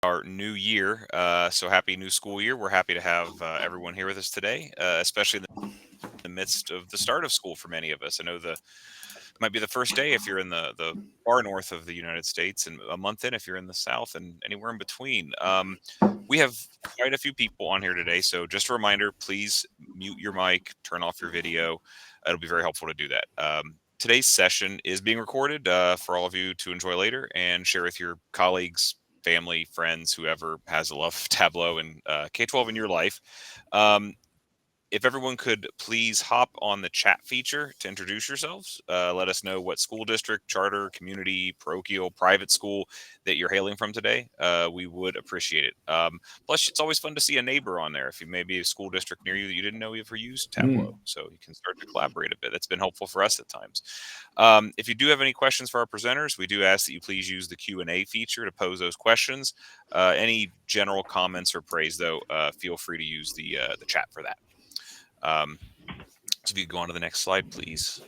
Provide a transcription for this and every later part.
our new year. So happy new school year. We're happy to have everyone here with us today, especially in the midst of the start of school for many of us. I know the might be the first day if you're in the far north of the United States, and a month in if you're in the south, and anywhere in between. We have quite a few people on here today, so just a reminder: please mute your mic, turn off your video. It'll be very helpful to do that. Today's session is being recorded for all of you to enjoy later and share with your colleagues, family, friends, whoever has a love of Tableau and K12 in your life. If everyone could please hop on the chat feature to introduce yourselves, let us know what school district, charter, community, parochial, private school that you're hailing from today. We would appreciate it. Plus, it's always fun to see a neighbor on there. If you maybe a school district near you that you didn't know you ever used Tableau, so you can start to collaborate a bit. That's been helpful for us at times. If you do have any questions for our presenters, we do ask that you please use the Q&A feature to pose those questions. Any general comments or praise, though, feel free to use the chat for that. So if you could go on to the next slide, please.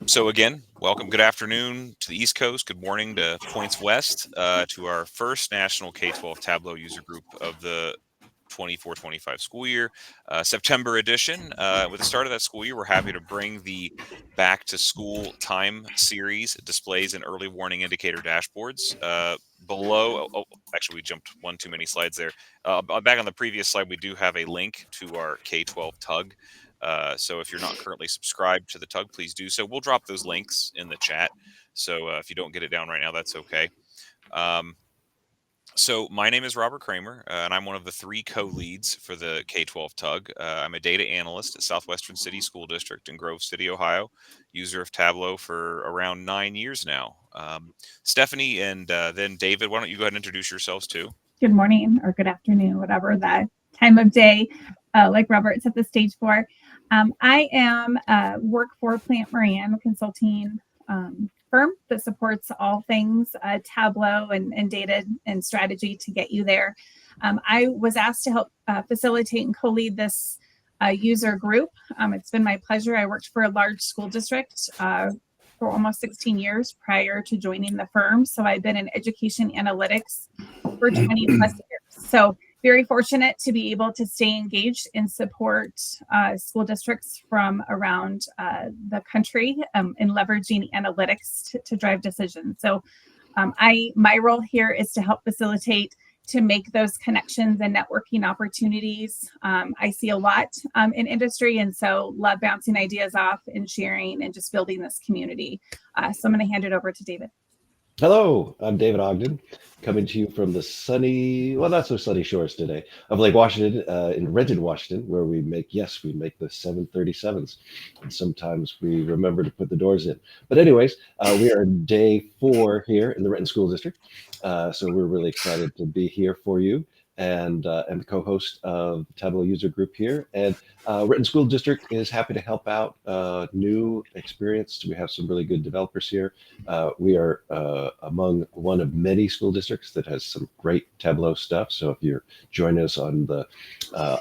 So again, welcome. Good afternoon to the East Coast. Good morning to points west to our first national K-12 Tableau user group of the 24-25 school year, September edition. With the start of that school year, we're happy to bring the Back to School Time series, displays and early warning indicator dashboards. Below, actually, we jumped one too many slides there. Back on the previous slide, we do have a link to our K12 tug. So if you're not currently subscribed to the tug, please do so. We'll drop those links in the chat. So if you don't get it down right now, that's okay. So my name is Robert Kramer, and I'm one of the 3 co-leads for the K-12 tug. I'm a data analyst at Southwestern City School District in Grove City, Ohio, user of Tableau for around 9 years now. Stephanie and then David, why don't you go ahead and introduce yourselves too? Good morning or good afternoon, whatever the time of day, like Robert set the stage for. I am work for Plant Moran Consulting firm that supports all things Tableau and data and strategy to get you there. I was asked to help facilitate and co-lead this user group. It's been my pleasure. I worked for a large school district for almost 16 years prior to joining the firm. So I've been in education analytics for 20 plus years. So very fortunate to be able to stay engaged and support school districts from around the country in leveraging analytics to drive decisions. So my role here is to help facilitate to make those connections and networking opportunities. I see a lot in industry, and so love bouncing ideas off and sharing and just building this community. So I'm going to hand it over to David. Hello, I'm David Ogden, coming to you from the sunny, well, not so sunny shores today, of Lake Washington in Renton, Washington, where we make the 737s. And sometimes we remember to put the doors in. But anyways, we are day 4 here in the Renton School District. So we're really excited to be here for you and the co-host of the Tableau user group here. And Renton School District is happy to help out new experience. We have some really good developers here. We are among one of many school districts that has some great Tableau stuff. So if you're joining us on the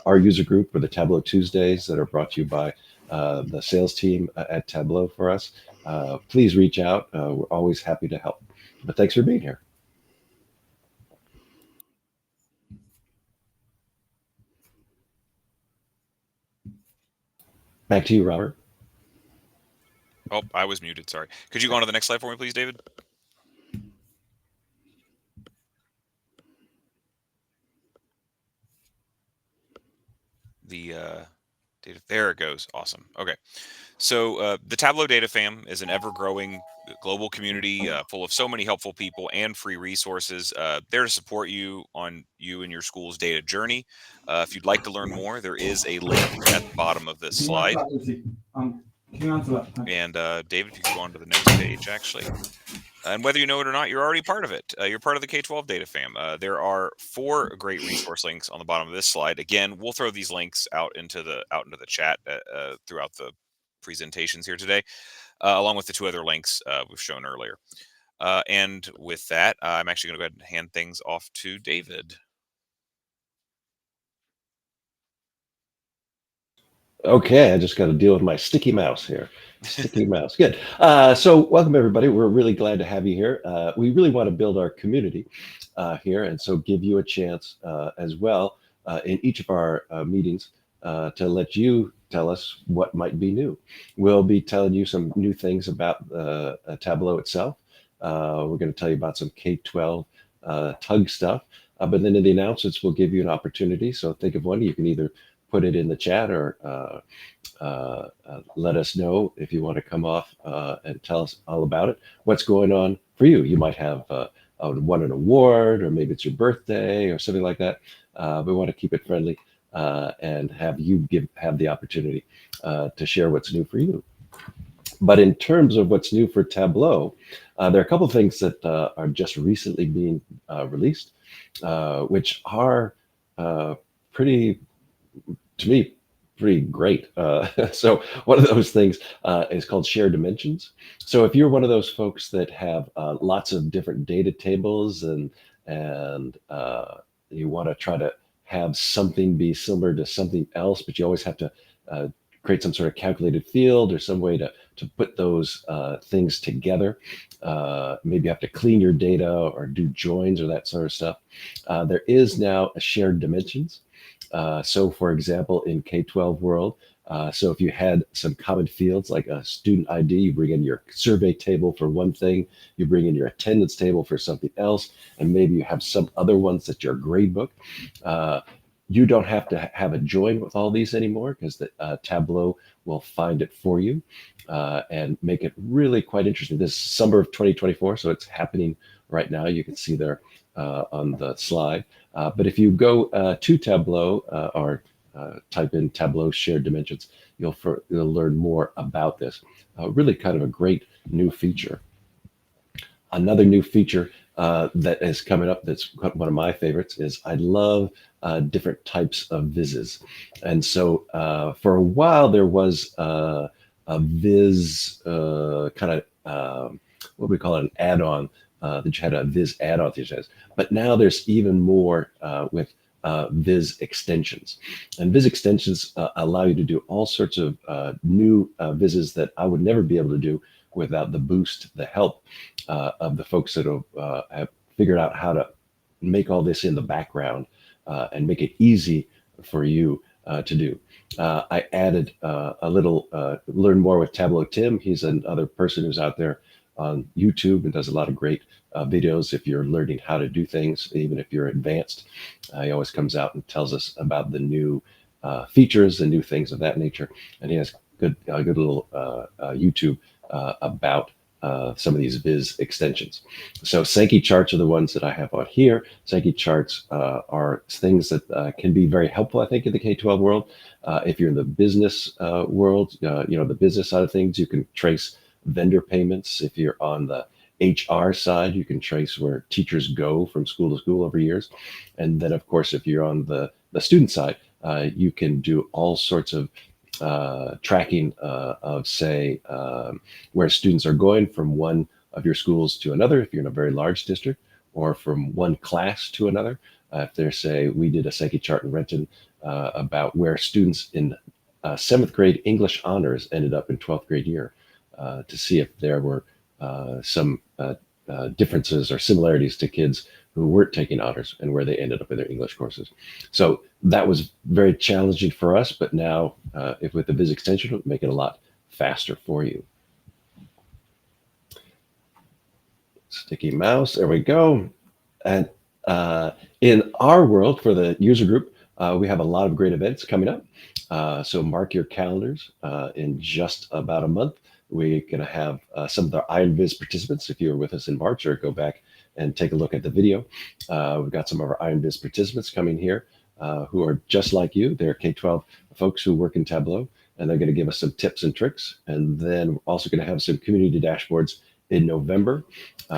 our user group or the Tableau Tuesdays that are brought to you by the sales team at Tableau for us, please reach out. We're always happy to help. But thanks for being here. Back to you, Robert. Oh, I was muted. Sorry. Could you go on to the next slide for me, please, David? The data, there it goes. Awesome. Okay. So the Tableau Data Fam is an ever-growing global community full of so many helpful people and free resources there to support you on you and your school's data journey. If you'd like to learn more, there is a link at the bottom of this slide. And David, if you could go on to the next page, actually. And whether you know it or not, you're already part of it. You're part of the K12 Data Fam. There are 4 great resource links on the bottom of this slide. Again, we'll throw these links out into the chat throughout the presentations here today, along with the 2 other links we've shown earlier. And with that, I'm actually going to go ahead and hand things off to David. Okay, I just got to deal with my sticky mouse here. Sticky mouse. Good. So welcome, everybody. We're really glad to have you here. We really want to build our community here, and so give you a chance as well in each of our meetings to let you tell us what might be new. We'll be telling you some new things about Tableau itself. We're going to tell you about some K12 tug stuff, but then in the announcements, we'll give you an opportunity. So think of one. You can either put it in the chat or let us know if you want to come off and tell us all about it. What's going on for you? You might have won an award, or maybe it's your birthday or something like that. We want to keep it friendly and have you have the opportunity to share what's new for you. But in terms of what's new for Tableau, there are a couple of things that are just recently being released, which are pretty, to me, pretty great. So one of those things is called Shared Dimensions. So if you're one of those folks that have lots of different data tables and you want to try to have something be similar to something else, but you always have to create some sort of calculated field or some way to put those things together. Maybe you have to clean your data or do joins or that sort of stuff. There is now a Shared Dimensions. So for example, in K12 world, so if you had some common fields like a student ID, you bring in your survey table for one thing, you bring in your attendance table for something else, and maybe you have some other ones that your grade book. You don't have to have a join with all these anymore, because the Tableau will find it for you and make it really quite interesting. This is summer of 2024, so it's happening right now. You can see there on the slide. But if you go to Tableau or type in Tableau Shared Dimensions, you'll learn more about this. Really kind of a great new feature. Another new feature that is coming up that's one of my favorites is I love different types of viz. And so for a while there was a viz kind of, what we call it, an add-on that you had a viz add-on these days. But now there's even more with viz extensions. And viz extensions allow you to do all sorts of new vizes that I would never be able to do without the boost, the help of the folks that have figured out how to make all this in the background and make it easy for you to do. I added a little learn more with Tableau Tim. He's another person who's out there on YouTube and does a lot of great videos if you're learning how to do things, even if you're advanced. He always comes out and tells us about the new features and new things of that nature. And he has good little YouTube about some of these viz extensions. So Sankey charts are the ones that I have on here. Sankey charts are things that can be very helpful, I think, in the K-12 world. If you're in the business world, the business side of things, you can trace vendor payments. If you're on the HR side, you can trace where teachers go from school to school over years. And then, of course, if you're on the student side, you can do all sorts of tracking of, say, where students are going from one of your schools to another, if you're in a very large district, or from one class to another. If there's, say, we did a Sankey chart in Renton about where students in 7th grade English honors ended up in 12th grade year, to see if there were some differences or similarities to kids who weren't taking honors and where they ended up in their English courses. So that was very challenging for us, but now if with the viz extension, it'll make it a lot faster for you. Sticky mouse, there we go. And in our world, for the user group, we have a lot of great events coming up. So mark your calendars in just about a month. We're going to have some of the IronViz participants. If you were with us in March, or go back and take a look at the video. We've got some of our IronViz participants coming here who are just like you. They're K-12 folks who work in Tableau, and they're going to give us some tips and tricks. And then we're also going to have some community dashboards in November.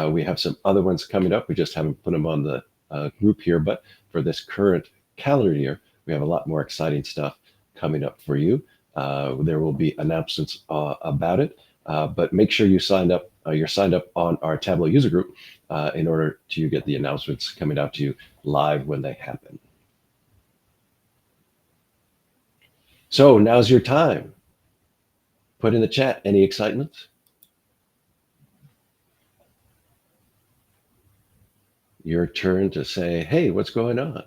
We have some other ones coming up. We just haven't put them on the group here, but for this current calendar year, we have a lot more exciting stuff coming up for you. There will be announcements about it, but make sure you signed up. You're signed up on our Tableau user group in order to get the announcements coming out to you live when they happen. So now's your time. Put in the chat, any excitement? Your turn to say, hey, what's going on?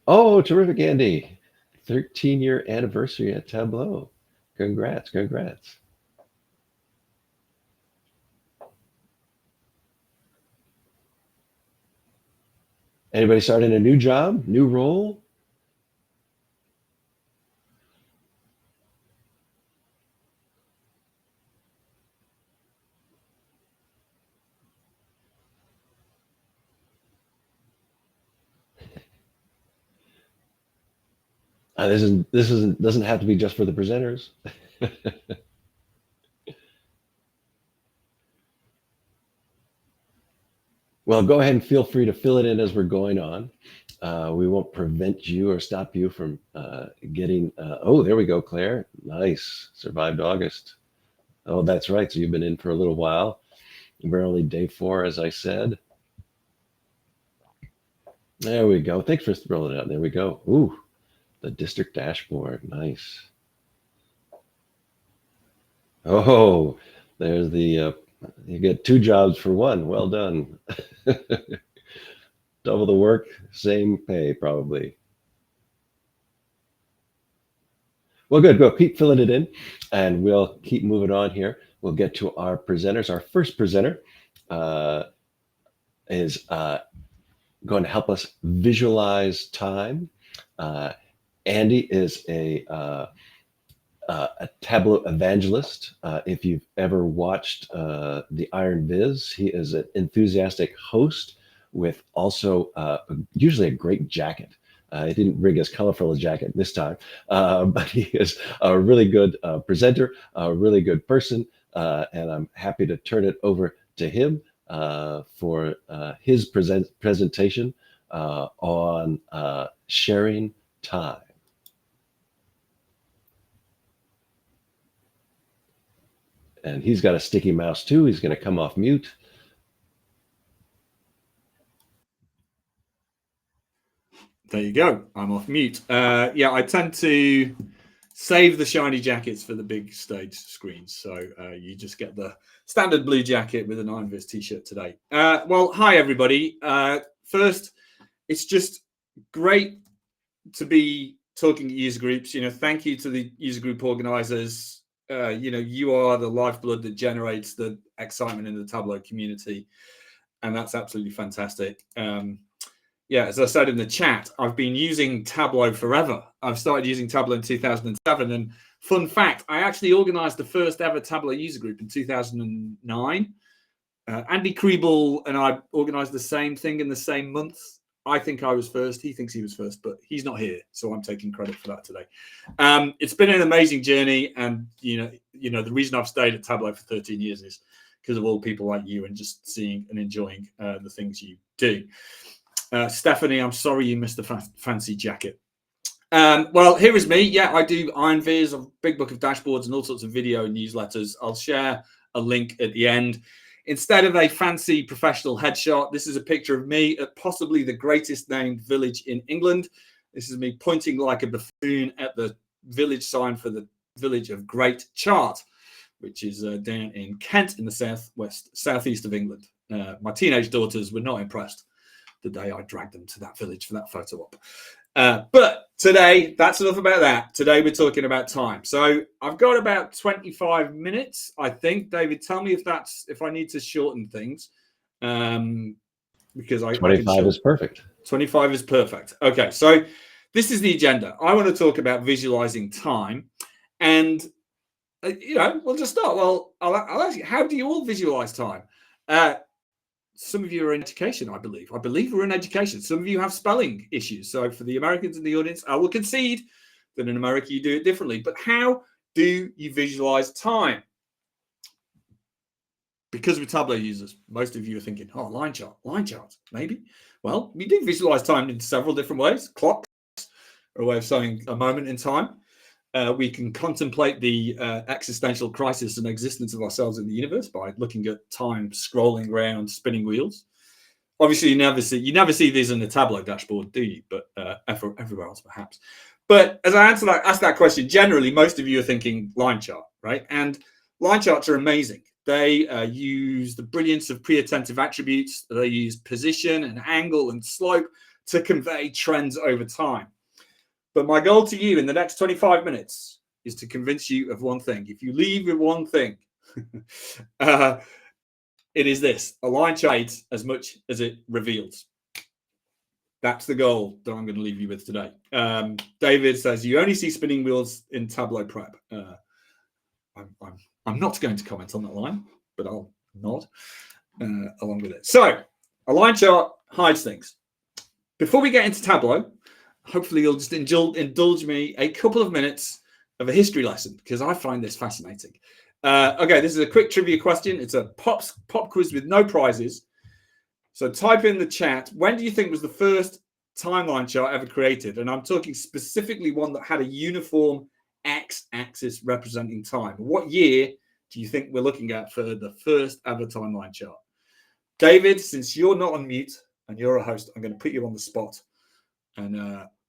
Oh, terrific, Andy. 13-year anniversary at Tableau. Congrats, congrats. Anybody starting a new job, new role? Doesn't have to be just for the presenters. Well, go ahead and feel free to fill it in as we're going on. We won't prevent you or stop you from getting. Oh, there we go, Claire. Nice, survived August. Oh, that's right. So you've been in for a little while. We're only day 4, as I said. There we go. Thanks for throwing it out. There we go. Ooh, the district dashboard. Nice. Oh, there's the, you get 2 jobs for 1. Well done. Double the work, same pay, probably. Well, good. Go keep filling it in, and we'll keep moving on here. We'll get to our presenters. Our first presenter is going to help us visualize time. Andy is a Tableau evangelist. If you've ever watched the Iron Viz, he is an enthusiastic host with also usually a great jacket. He didn't bring as colorful a jacket this time, but he is a really good presenter, a really good person, and I'm happy to turn it over to him for his presentation on sharing time. And he's got a sticky mouse too. He's going to come off mute. There you go. I'm off mute. Yeah, I tend to save the shiny jackets for the big stage screens. So you just get the standard blue jacket with an Iron Viz t-shirt today. Well, hi, everybody. First, it's just great to be talking at user groups. Thank you to the user group organizers. You are the lifeblood that generates the excitement in the Tableau community. And that's absolutely fantastic. Yeah, as I said in the chat, I've been using Tableau forever. I've started using Tableau in 2007. And fun fact, I actually organized the first ever Tableau user group in 2009. Andy Cotgreave and I organized the same thing in the same month. I think I was first. He thinks he was first, but he's not here. So I'm taking credit for that today. It's been an amazing journey. And, the reason I've stayed at Tableau for 13 years is because of all people like you and just seeing and enjoying the things you do. Stephanie, I'm sorry you missed the fancy jacket. Well, here is me. Yeah, I do Iron Viz, a big book of dashboards and all sorts of video newsletters. I'll share a link at the end. Instead of a fancy professional headshot, this is a picture of me at possibly the greatest named village in England. This is me pointing like a buffoon at the village sign for the village of Great Chart, which is down in Kent in the southeast of England. My teenage daughters were not impressed the day I dragged them to that village for that photo op. But today, that's enough about that. Today, we're talking about time. So I've got about 25 minutes, I think. David, tell me if I need to shorten things. Because 25 is perfect. 25 is perfect. Okay, so this is the agenda. I want to talk about visualizing time. And, we'll just start. Well, I'll ask you, how do you all visualize time? Some of you are in education, I believe. I believe we're in education. Some of you have spelling issues. So for the Americans in the audience, I will concede that in America you do it differently. But how do you visualize time? Because we're Tableau users, most of you are thinking, oh, line charts, maybe. Well, we do visualize time in several different ways. Clocks are a way of saying a moment in time. We can contemplate the existential crisis and existence of ourselves in the universe by looking at time scrolling around spinning wheels. obviously you never see these in the Tableau dashboard, do you? But everywhere else perhaps. But as I ask that question, generally most of you are thinking line chart, right? And line charts are amazing. They use the brilliance of pre-attentive attributes. They use position and angle and slope to convey trends over time. But my goal to you in the next 25 minutes is to convince you of one thing. If you leave with one thing, it is this: a line chart as much as it reveals. That's the goal that I'm going to leave you with today. David says, you only see spinning wheels in Tableau prep. I'm not going to comment on that line, but I'll nod along with it. So a line chart hides things. Before we get into Tableau, hopefully you'll just indulge me a couple of minutes of a history lesson, because I find this fascinating. Okay, this is a quick trivia question. It's a pop quiz with no prizes. So type in the chat, when do you think was the first timeline chart ever created? And I'm talking specifically one that had a uniform x-axis representing time. What year do you think we're looking at for the first ever timeline chart? David, since you're not on mute and you're a host, I'm going to put you on the spot. And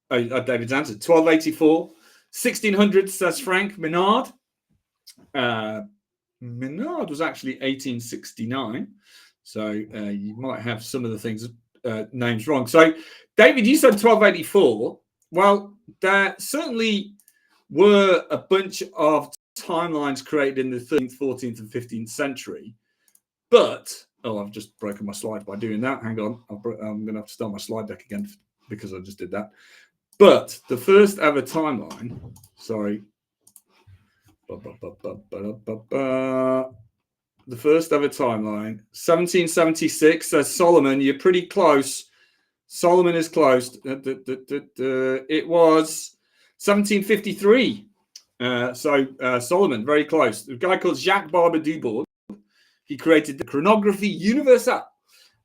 David's answered 1284, 1600, says Frank. Menard was actually 1869. So you might have some of the things names wrong. So David, you said 1284. Well, there certainly were a bunch of timelines created in the 13th, 14th, and 15th century. But, I've just broken my slide by doing that. Hang on. I'm going to have to start my slide deck again because I just did that. But the first ever timeline, sorry. The first ever timeline, 1776, says Solomon. You're pretty close. Solomon is close. It was 1753. Solomon, very close. A guy called Jacques Barbe Dubourg. He created the Chronographie Universelle.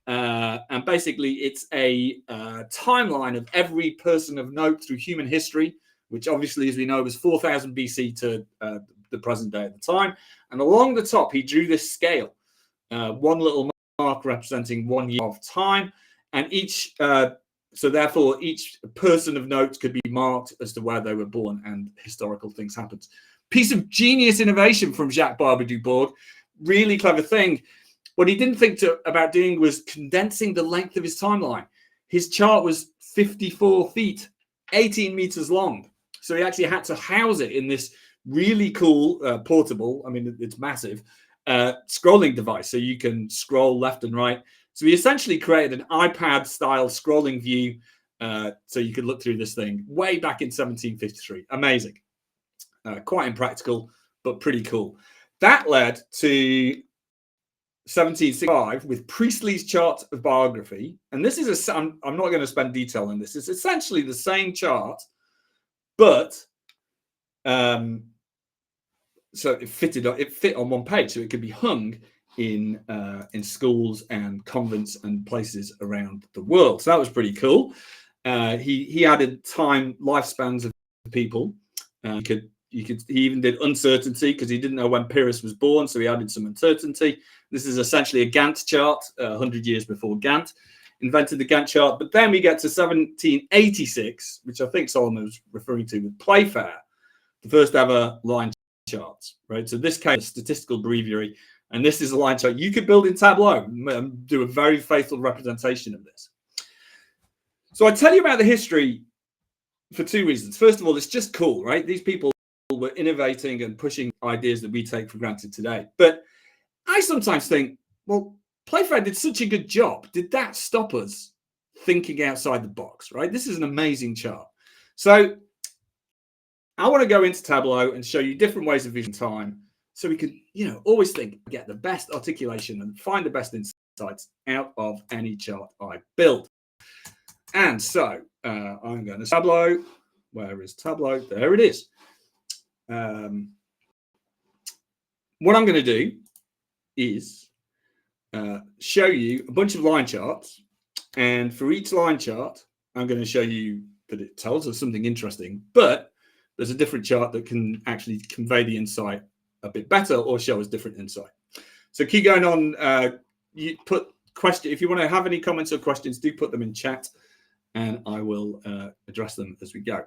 And basically, it's a timeline of every person of note through human history, which obviously, as we know, was 4000 BC to the present day at the time. And along the top, he drew this scale, one little mark representing 1 year of time. And so therefore, each person of note could be marked as to where they were born and historical things happened. Piece of genius innovation from Jacques Barbe Dubourg. Really clever thing. What he didn't think about doing was condensing the length of his timeline. His chart was 54 feet, 18 meters long. So he actually had to house it in this really cool portable, I mean, it's massive, scrolling device. So you can scroll left and right. So he essentially created an iPad-style scrolling view so you could look through this thing way back in 1753. Amazing. Quite impractical, but pretty cool. That led to 1765 with Priestley's chart of biography. And this is I'm not going to spend detail on this. It's essentially the same chart, but so it fit on one page, so it could be hung in schools and convents and places around the world. So that was pretty cool. He added time lifespans of people. He even did uncertainty because he didn't know when Pyrrhus was born, so he added some uncertainty. This is essentially a Gantt chart, 100 years before Gantt invented the Gantt chart. But then we get to 1786, which I think Solomon was referring to with Playfair, the first ever line charts, right? So this came a statistical breviary, and this is a line chart you could build in Tableau and do a very faithful representation of this. So I tell you about the history for two reasons. First of all, it's just cool, right? These people were innovating and pushing ideas that we take for granted today. But I sometimes think, well, Playfair did such a good job. Did that stop us thinking outside the box, right? This is an amazing chart. So I want to go into Tableau and show you different ways of vision time so we can, always think, get the best articulation and find the best insights out of any chart I build. And so I'm going to Tableau. Where is Tableau? There it is. What I'm going to do is show you a bunch of line charts. And for each line chart, I'm going to show you that it tells us something interesting. But there's a different chart that can actually convey the insight a bit better or show us different insight. So keep going on. You put If you want to have any comments or questions, do put them in chat, and I will address them as we go.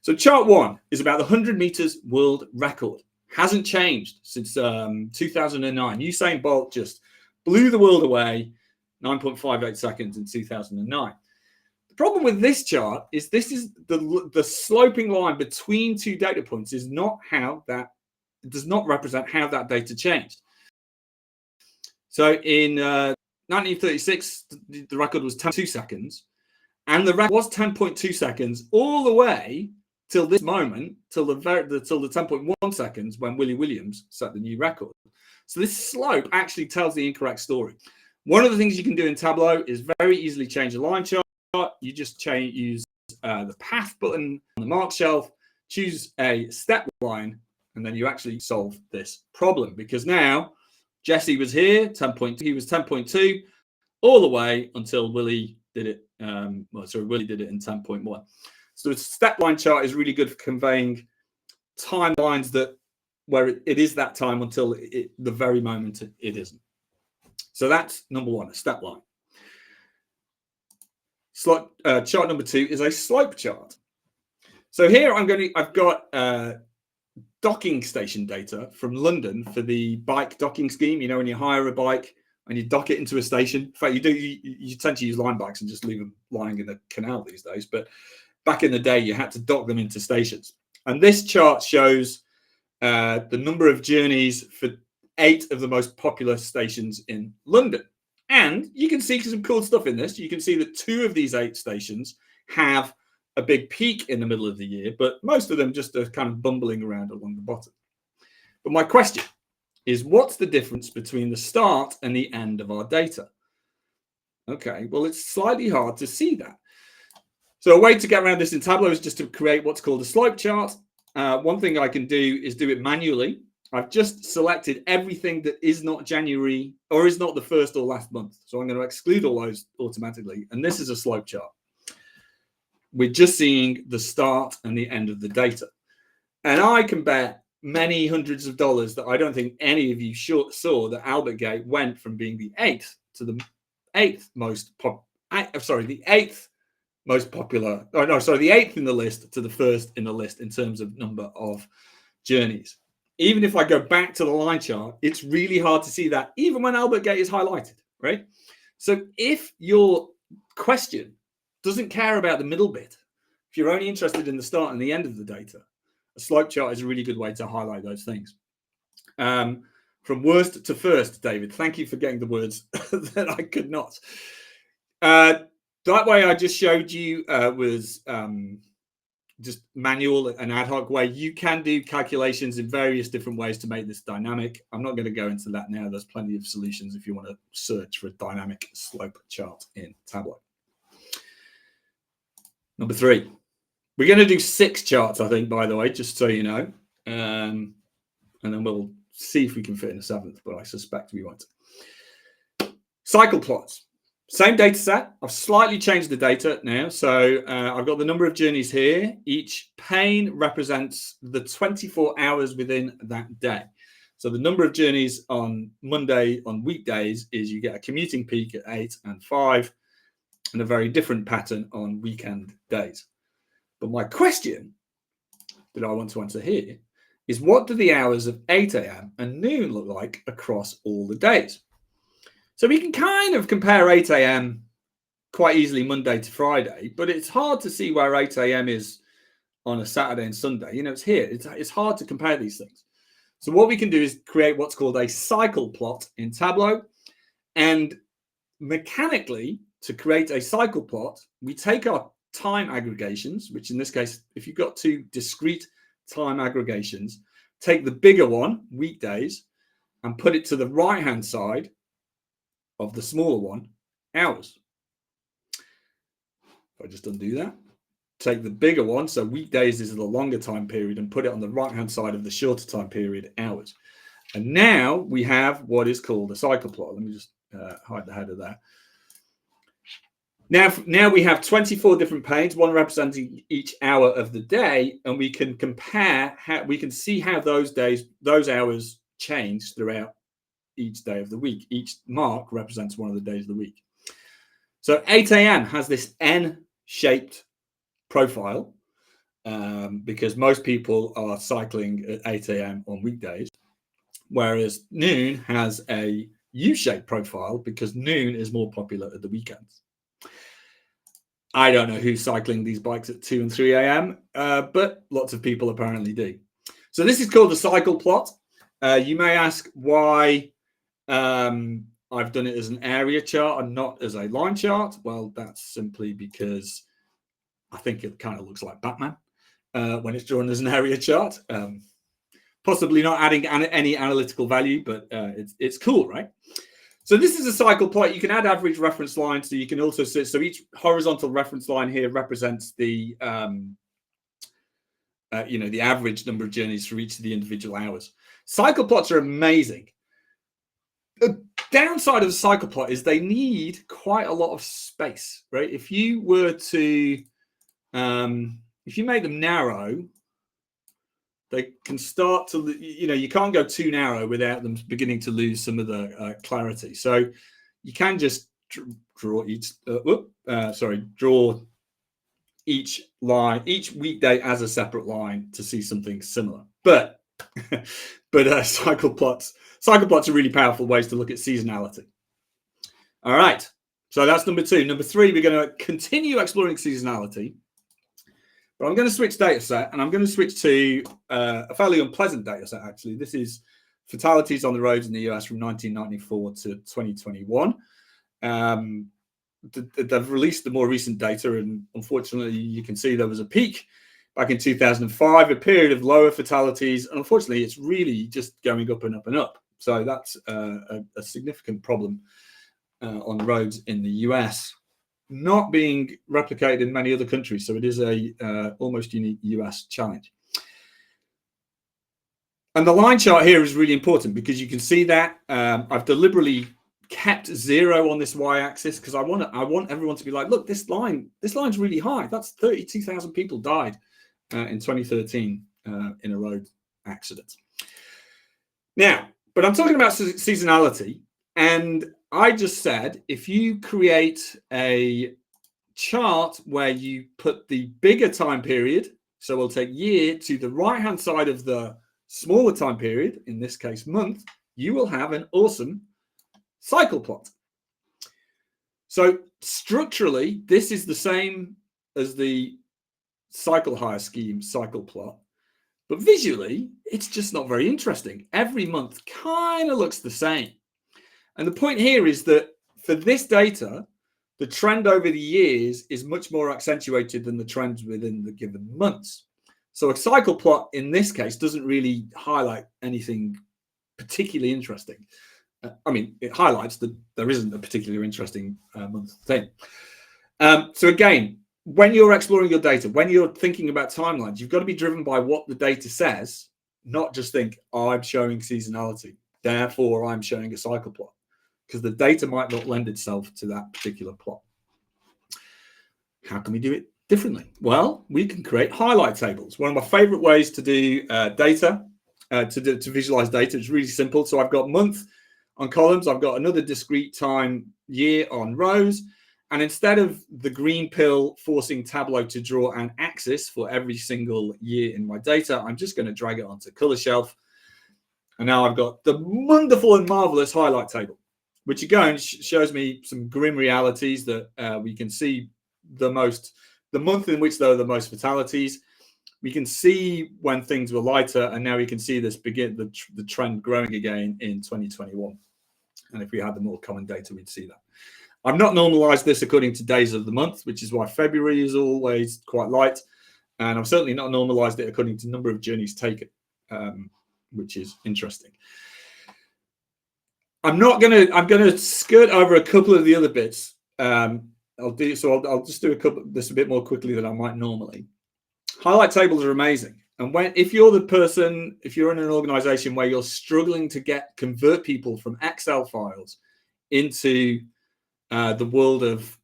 So chart 1 is about the 100 meters world record. Hasn't changed since 2009. Usain Bolt just blew the world away, 9.58 seconds in 2009. The problem with this chart is this is the sloping line between two data points is not how that, it does not represent how that data changed. So in 1936, the record was 10.2 seconds, and the record was 10.2 seconds all the way till this moment, till the 10.1 seconds when Willie Williams set the new record. So this slope actually tells the incorrect story. One of the things you can do in Tableau is very easily change a line chart. You just use the path button on the mark shelf, choose a step line, and then you actually solve this problem. Because now Jesse was here, 10.2, he was 10.2 all the way until Willie did it. Willie did it in 10.1. So a step line chart is really good for conveying timelines where it is that time until the very moment it isn't. So that's number 1, a step line. Chart number 2 is a slope chart. So here I've got docking station data from London for the bike docking scheme. You know, when you hire a bike and you dock it into a station. In fact, you tend to use line bikes and just leave them lying in the canal these days. But back in the day, you had to dock them into stations. And this chart shows the number of journeys for 8 of the most popular stations in London. And you can see some cool stuff in this. You can see that 2 of these 8 stations have a big peak in the middle of the year, but most of them just are kind of bumbling around along the bottom. But my question is, what's the difference between the start and the end of our data? Okay, well, it's slightly hard to see that. So a way to get around this in Tableau is just to create what's called a slope chart. One thing I can do is do it manually. I've just selected everything that is not January or is not the first or last month. So I'm going to exclude all those automatically. And this is a slope chart. We're just seeing the start and the end of the data. And I can bet many hundreds of dollars that I don't think any of you saw that Albert Gate went from being the 8th to the 8th most the 8th most popular. Oh, no, sorry, the 8th in the list to the 1st in the list in terms of number of journeys. Even if I go back to the line chart, it's really hard to see that, even when Albert Gate is highlighted, right? So if your question doesn't care about the middle bit, if you're only interested in the start and the end of the data, a slope chart is a really good way to highlight those things. From worst to first, David, thank you for getting the words that I could not. That way I just showed you was just manual and ad hoc way. You can do calculations in various different ways to make this dynamic. I'm not going to go into that now. There's plenty of solutions if you want to search for a dynamic slope chart in Tableau. Number 3. We're going to do 6 charts, I think, by the way, just so you know. And then we'll see if we can fit in a 7th, but I suspect we won't. Cycle plots. Same data set. I've slightly changed the data now. So I've got the number of journeys here. Each pane represents the 24 hours within that day. So the number of journeys on Monday on weekdays is you get a commuting peak at 8 and 5 and a very different pattern on weekend days. But my question that I want to answer here is, what do the hours of 8 a.m. and noon look like across all the days? So we can kind of compare 8 a.m. quite easily Monday to Friday, but it's hard to see where 8 a.m. is on a Saturday and Sunday. You know, it's here. It's hard to compare these things. So what we can do is create what's called a cycle plot in Tableau. And mechanically, to create a cycle plot, we take our time aggregations, which in this case, if you've got 2 discrete time aggregations, take the bigger one, weekdays, and put it to the right-hand side of the smaller one, hours. If I just undo that, take the bigger one, so weekdays is the longer time period, and put it on the right-hand side of the shorter time period, hours. And now we have what is called a cycle plot. Let me just hide the header there. Now we have 24 different panes, one representing each hour of the day, and we can compare we can see how those hours change throughout each day of the week. Each mark represents one of the days of the week. So 8 a.m. has this N-shaped profile because most people are cycling at 8 a.m. on weekdays, whereas noon has a U-shaped profile because noon is more popular at the weekends. I don't know who's cycling these bikes at 2 and 3 a.m., but lots of people apparently do. So this is called the cycle plot. You may ask why I've done it as an area chart and not as a line chart. Well, that's simply because I think it kind of looks like Batman when it's drawn as an area chart. Possibly not adding any analytical value, but it's cool, right? So this is a cycle plot. You can add average reference lines. So you can also see, so each horizontal reference line here represents the the average number of journeys for each of the individual hours. Cycle plots are amazing. The downside of the cycle plot is they need quite a lot of space, right? If you were to, if you make them narrow, they can start to, you can't go too narrow without them beginning to lose some of the clarity. So you can just draw each line, each weekday as a separate line to see something similar. But cycle plots are really powerful ways to look at seasonality. All right, so that's number 2. Number 3, we're going to continue exploring seasonality. But I'm going to switch data set, and I'm going to switch to a fairly unpleasant data set, actually. This is fatalities on the roads in the US from 1994 to 2021. They've released the more recent data, and unfortunately, you can see there was a peak back in 2005, a period of lower fatalities, and unfortunately, it's really just going up and up and up. So that's a significant problem on roads in the US. Not being replicated in many other countries, so it is a almost unique US challenge. And the line chart here is really important because you can see that I've deliberately kept 0 on this y-axis because I want everyone to be like, look, this line's really high. That's 32,000 people died in 2013 in a road accident. Now, but I'm talking about seasonality, and I just said, if you create a chart where you put the bigger time period, so we'll take year, to the right-hand side of the smaller time period, in this case, month, you will have an awesome cycle plot. So structurally, this is the same as the cycle hire scheme cycle plot, but visually, it's just not very interesting. Every month kind of looks the same. And the point here is that for this data, the trend over the years is much more accentuated than the trends within the given months. So a cycle plot in this case doesn't really highlight anything particularly interesting. I mean, it highlights that there isn't a particularly interesting month thing. So again, when you're exploring your data, when you're thinking about timelines, you've got to be driven by what the data says, not just think, oh, I'm showing seasonality, therefore I'm showing a cycle plot. Because the data might not lend itself to that particular plot. How can we do it differently? Well, we can create highlight tables. One of my favorite ways to do data, to visualize data is really simple. So I've got month on columns. I've got another discrete time year on rows. And instead of the green pill forcing Tableau to draw an axis for every single year in my data, I'm just going to drag it onto color shelf. And now I've got the wonderful and marvelous highlight table, which again shows me some grim realities that we can see the month in which there are the most fatalities. We can see when things were lighter, and now we can see this the trend growing again in 2021. And if we had the more common data, we'd see that. I've not normalized this according to days of the month, which is why February is always quite light. And I've certainly not normalized it according to number of journeys taken, which is interesting. I'm gonna skirt over a couple of the other bits. I'll just do this a bit more quickly than I might normally. Highlight tables are amazing. And if you're in an organization where you're struggling to convert people from Excel files into the world of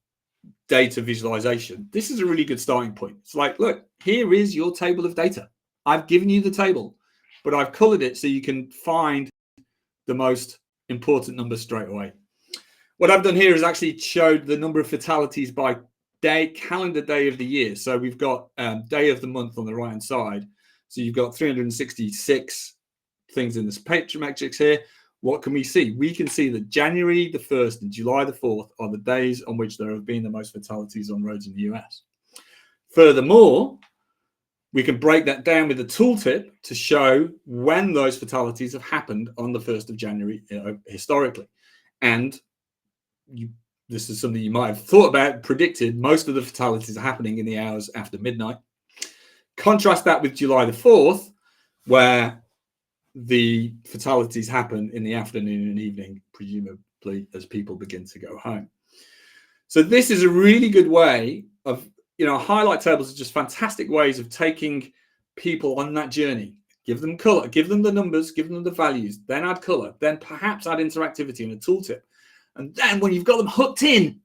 data visualization, this is a really good starting point. It's like, look, here is your table of data. I've given you the table, but I've colored it so you can find the most important numbers straight away. What I've done here is actually showed the number of fatalities by calendar day of the year. So we've got day of the month on the right hand side. So you've got 366 things in this matrix here. What can we see? We can see that January the 1st and July the 4th are the days on which there have been the most fatalities on roads in the US. Furthermore, we can break that down with a tooltip to show when those fatalities have happened on the 1st of January historically. And this is something you might have thought about, predicted. Most of the fatalities are happening in the hours after midnight. Contrast that with July the 4th, where the fatalities happen in the afternoon and evening, presumably as people begin to go home. So this is a really good way of, highlight tables are just fantastic ways of taking people on that journey. Give them color, give them the numbers, give them the values, then add color, then perhaps add interactivity and a tooltip. And then when you've got them hooked in,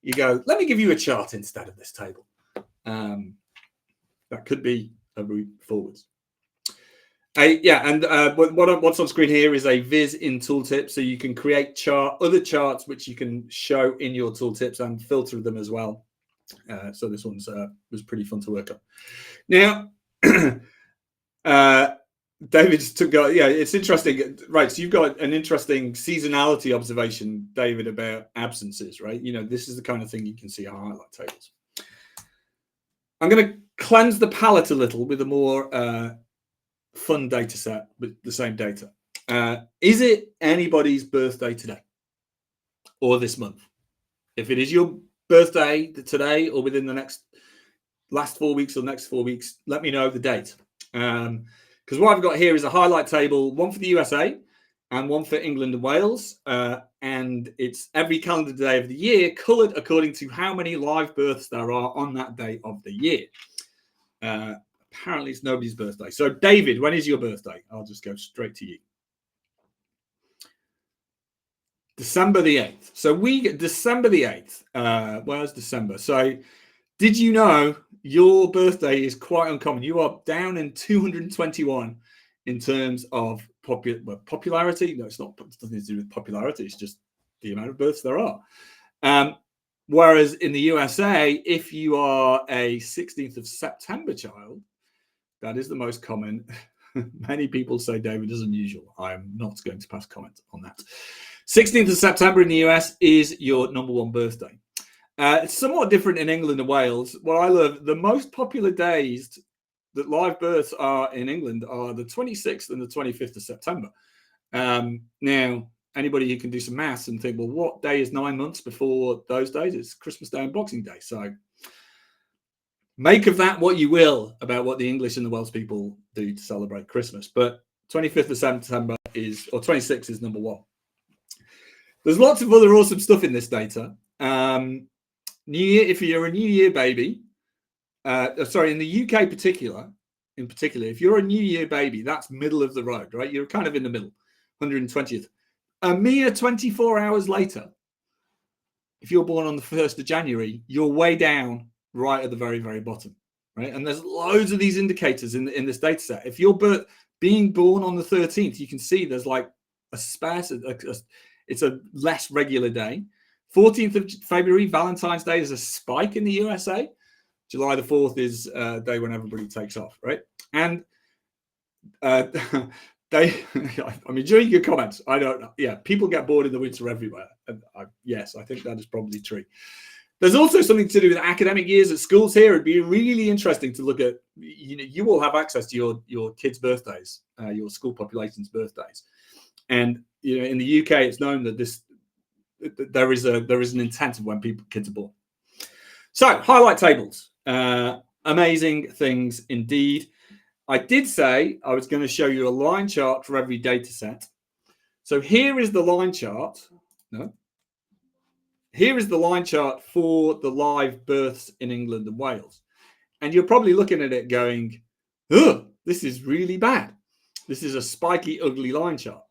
you go, let me give you a chart instead of this table. That could be a route forwards. What's on screen here is a Viz in tooltip, so you can create other charts which you can show in your tooltips and filter them as well. So this one's was pretty fun to work on. Now, David's it's interesting, right? So you've got an interesting seasonality observation, David, about absences, right? This is the kind of thing you can see on highlight tables. I'm going to cleanse the palette a little with a more fun data set with the same data. Is it anybody's birthday today or this month? If it is your birthday today or within the last 4 weeks or next 4 weeks, let me know the date. Because what I've got here is a highlight table, one for the USA and one for England and Wales. And it's every calendar day of the year coloured according to how many live births there are on that day of the year. Apparently it's nobody's birthday. So David, when is your birthday? I'll just go straight to you. December the 8th. So we get December the 8th. Where's December? So did you know your birthday is quite uncommon? You are down in 221 in terms of popularity. No, it's not. It doesn't to do with popularity. It's just the amount of births there are. Whereas in the USA, if you are a 16th of September child, that is the most common. Many people say David is unusual. I'm not going to pass comment on that. 16th of September in the US is your number one birthday. It's somewhat different in England and Wales. What I love, the most popular days that live births are in England are the 26th and the 25th of September. Now, anybody who can do some maths and think, well, what day is 9 months before those days? It's Christmas Day and Boxing Day. So make of that what you will about what the English and the Welsh people do to celebrate Christmas. But 25th of September or 26th is number one. There's lots of other awesome stuff in this data. New Year, if you're a New Year baby, in the UK in particular, if you're a New Year baby, that's middle of the road, right? You're kind of in the middle, 120th. A mere 24 hours later, if you're born on the 1st of January, you're way down right at the very, very bottom, right? And there's loads of these indicators in this data set. If you're being born on the 13th, you can see there's like a sparse, it's a less regular day. 14th of February, Valentine's Day, is a spike in the USA. July the 4th is a day when everybody takes off, right? And I'm enjoying your comments. I don't know. Yeah, people get bored in the winter everywhere. And yes, I think that is probably true. There's also something to do with academic years at schools here. It'd be really interesting to look at, you will have access to your kids' birthdays, your school population's birthdays. And in the UK, it's known that there is an intent of when kids are born. So highlight tables, amazing things indeed. I did say I was going to show you a line chart for every data set. So here is the line chart. No. Here is the line chart for the live births in England and Wales. And you're probably looking at it going, ugh, this is really bad. This is a spiky, ugly line chart.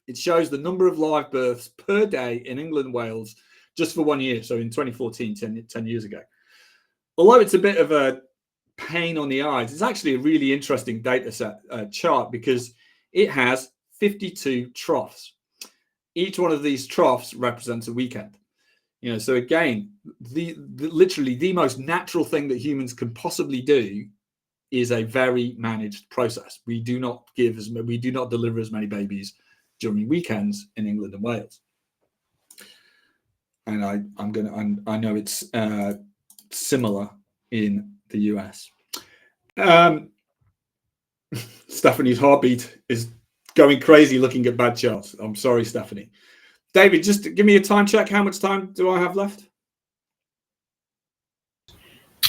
It shows the number of live births per day in England and Wales just for 1 year. So in 2014, 10 years ago. Although it's a bit of a pain on the eyes, it's actually a really interesting data set chart because it has 52 troughs. each one of these troughs represents a weekend. You know, so again, literally the most natural thing that humans can possibly do is a very managed process. We do not deliver as many babies during weekends in England and Wales. And I know it's similar in the US. Stephanie's heartbeat is going crazy looking at bad charts. I'm sorry, Stephanie. David, just give me a time check. How much time do I have left?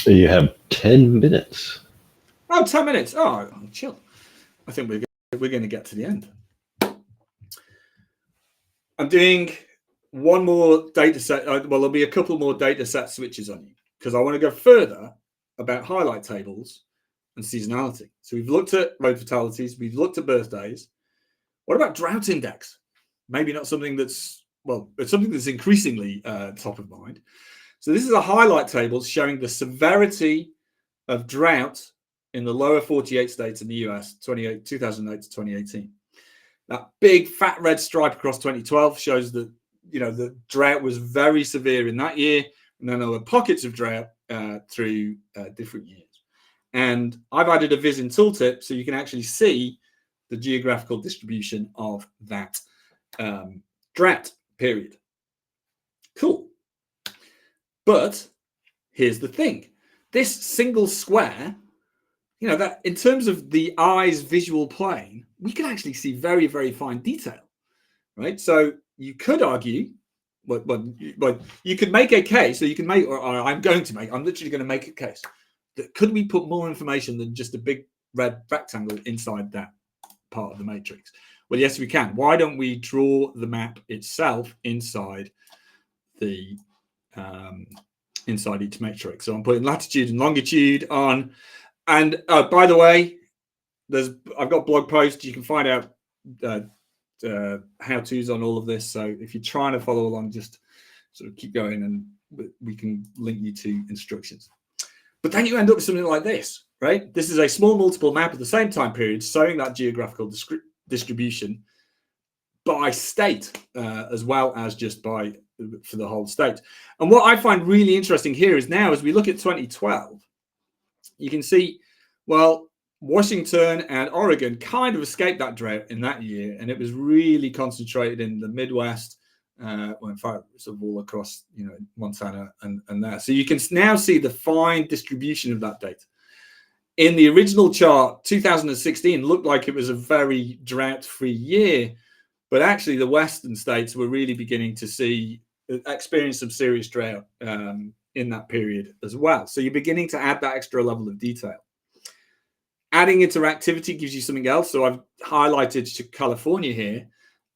You have 10 minutes. Oh, 10 minutes. Oh, chill. I think we're going to get to the end. I'm doing one more data set. Well, there'll be a couple more data set switches on you because I want to go further about highlight tables and seasonality. So we've looked at road fatalities. We've looked at birthdays. What about drought index? Maybe not something that's, well, it's something that's increasingly top of mind. So this is a highlight table showing the severity of drought in the lower 48 states in the US, 2008 to 2018. That big fat red stripe across 2012 shows that, you know, the drought was very severe in that year, and then there were pockets of drought through different years. And I've added a Viz in tooltip so you can actually see the geographical distribution of that drought period. Cool. But here's the thing. This single square, you know, that in terms of the eye's visual plane, we can actually see very, very fine detail, right? So you could argue, but you could make a case, or you can make, or I'm literally going to make a case that could we put more information than just a big red rectangle inside that part of the matrix? Well, yes, we can. Why don't we draw the map itself inside the inside each matrix? So I'm putting latitude and longitude on. And by the way, I've got blog posts. You can find out how-tos on all of this. So if you're trying to follow along, just sort of keep going and we can link you to instructions. But then you end up with something like this, right? This is a small multiple map at the same time period showing that geographical distribution by state as well as just for the whole state. And what I find really interesting here is now as we look at 2012, you can see, well, Washington and Oregon kind of escaped that drought in that year, and it was really concentrated in the Midwest, well, in fact, sort of all across, you know, Montana and there. So you can now see the fine distribution of that data. In the original chart, 2016 looked like it was a very drought-free year, but actually the Western states were really beginning to experience some serious drought in that period as well. So you're beginning to add that extra level of detail. Adding interactivity gives you something else. So I've highlighted California here.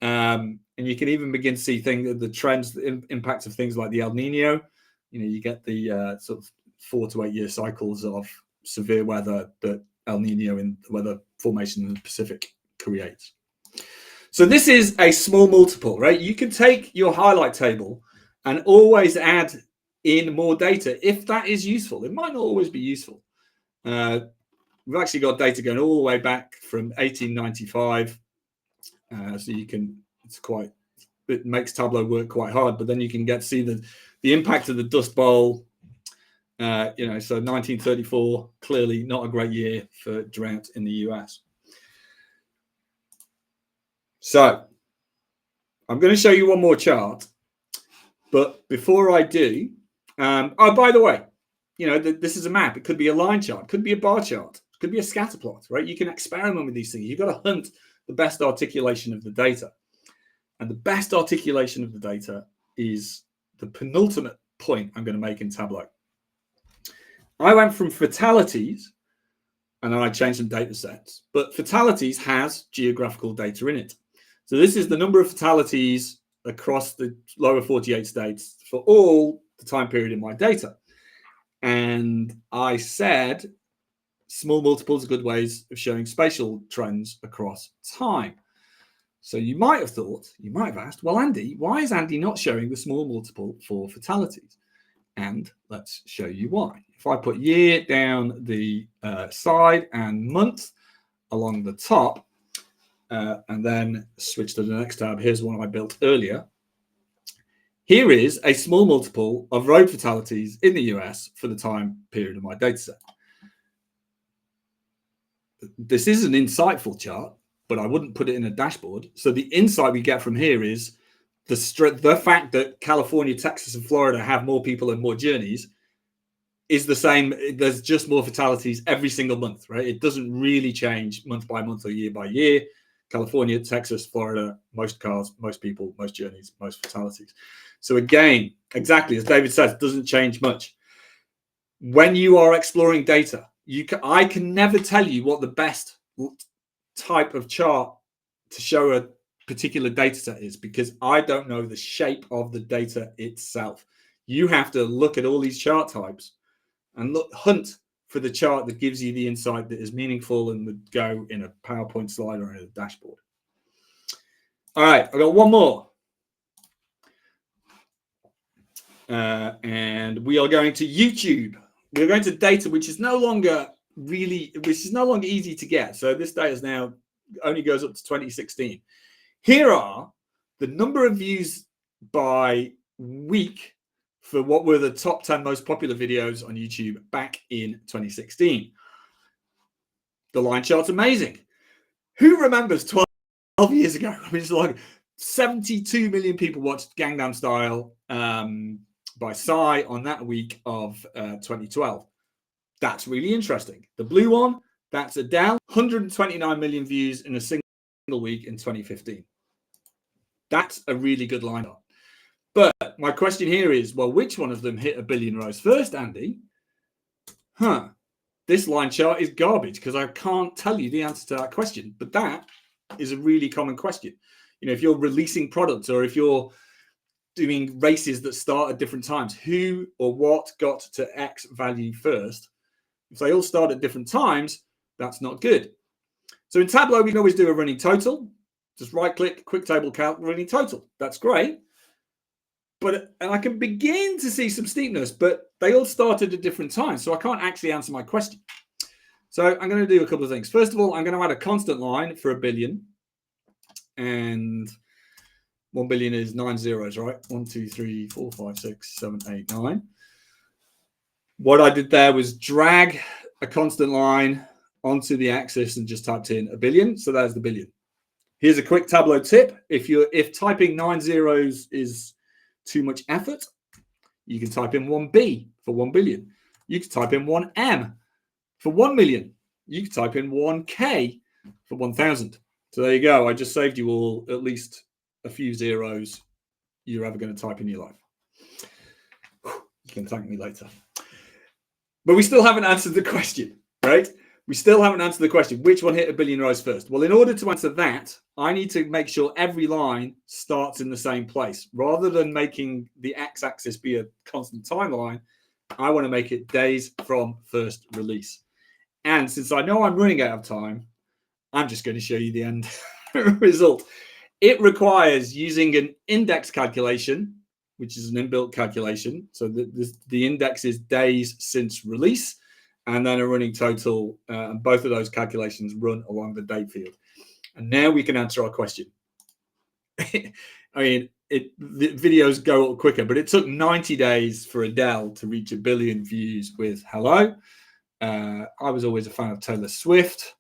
And you can even begin to see the trends, the impacts of things like the El Nino. You know, you get the sort of 4 to 8 year cycles of severe weather that El Nino in the weather formation in the Pacific creates. So this is a small multiple, right? You can take your highlight table and always add in more data if that is useful. It might not always be useful. We've actually got data going all the way back from 1895. So you can, it makes Tableau work quite hard, but then you can get to see the impact of the Dust Bowl. You know, so 1934, clearly not a great year for drought in the US. So I'm going to show you one more chart, but before I do, oh, by the way, you know, this is a map. It could be a line chart, it could be a bar chart, it could be a scatter plot, right? You can experiment with these things. You've got to hunt the best articulation of the data. And the best articulation of the data is the penultimate point I'm going to make in Tableau. I went from fatalities, and then I changed some data sets, but fatalities has geographical data in it. So this is the number of fatalities across the lower 48 states for all the time period in my data. And I said small multiples are good ways of showing spatial trends across time. So you might have asked, well, Andy, why is Andy not showing the small multiple for fatalities? And let's show you why. If I put year down the side and month along the top, and then switch to the next tab. Here's one I built earlier. Here is a small multiple of road fatalities in the US for the time period of my data set. This is an insightful chart, but I wouldn't put it in a dashboard. So the insight we get from here is the fact that California, Texas, and Florida have more people and more journeys is the same. There's just more fatalities every single month, right? It doesn't really change month by month or year by year. California, Texas, Florida, most cars, most people, most journeys, most fatalities. So again, exactly as David says, it doesn't change much. When you are exploring data, I can never tell you what the best type of chart to show a particular data set is, because I don't know the shape of the data itself. You have to look at all these chart types and hunt for the chart that gives you the insight that is meaningful and would go in a PowerPoint slide or in a dashboard. All right, I've got one more. And we are going to YouTube. We're going to data which is no longer easy to get. So this data now only goes up to 2016. Here are the number of views by week for what were the top 10 most popular videos on YouTube back in 2016. The line chart's amazing. Who remembers 12 years ago? I mean, it's like 72 million people watched Gangnam Style by Psy on that week of 2012. That's really interesting. The blue one, that's Adele, 129 million views in a single week in 2015. That's a really good lineup. But my question here is, well, which one of them hit 1 billion rows first, Andy? This line chart is garbage because I can't tell you the answer to that question. But that is a really common question. You know, if you're releasing products or if you're doing races that start at different times, who or what got to X value first? If they all start at different times, that's not good. So in Tableau, we can always do a running total. Just right-click, quick table calc, running total. That's great. And I can begin to see some steepness, but they all started at different times, so I can't actually answer my question. So I'm going to do a couple of things. First of all, I'm going to add a constant line for 1 billion. And 1 billion is 9 zeros, right? 1, 2, 3, 4, 5, 6, 7, 8, 9. What I did there was drag a constant line onto the axis and just typed in 1 billion. So there's the billion. Here's a quick Tableau tip. If typing 9 zeros is too much effort, you can type in 1B for 1 billion. You can type in 1M for 1 million. You can type in 1K for 1,000. So there you go. I just saved you all at least a few zeros you're ever going to type in your life. You can thank me later. But we still haven't answered the question, right? We still haven't answered the question, which one hit 1 billion rows first? Well, in order to answer that, I need to make sure every line starts in the same place. Rather than making the x-axis be a constant timeline, I want to make it days from first release. And since I know I'm running out of time, I'm just going to show you the end result. It requires using an index calculation, which is an inbuilt calculation. So the index is days since release, and then a running total. And both of those calculations run along the date field. And now we can answer our question. I mean, the videos go up quicker, but it took 90 days for Adele to reach 1 billion views with Hello. I was always a fan of Taylor Swift.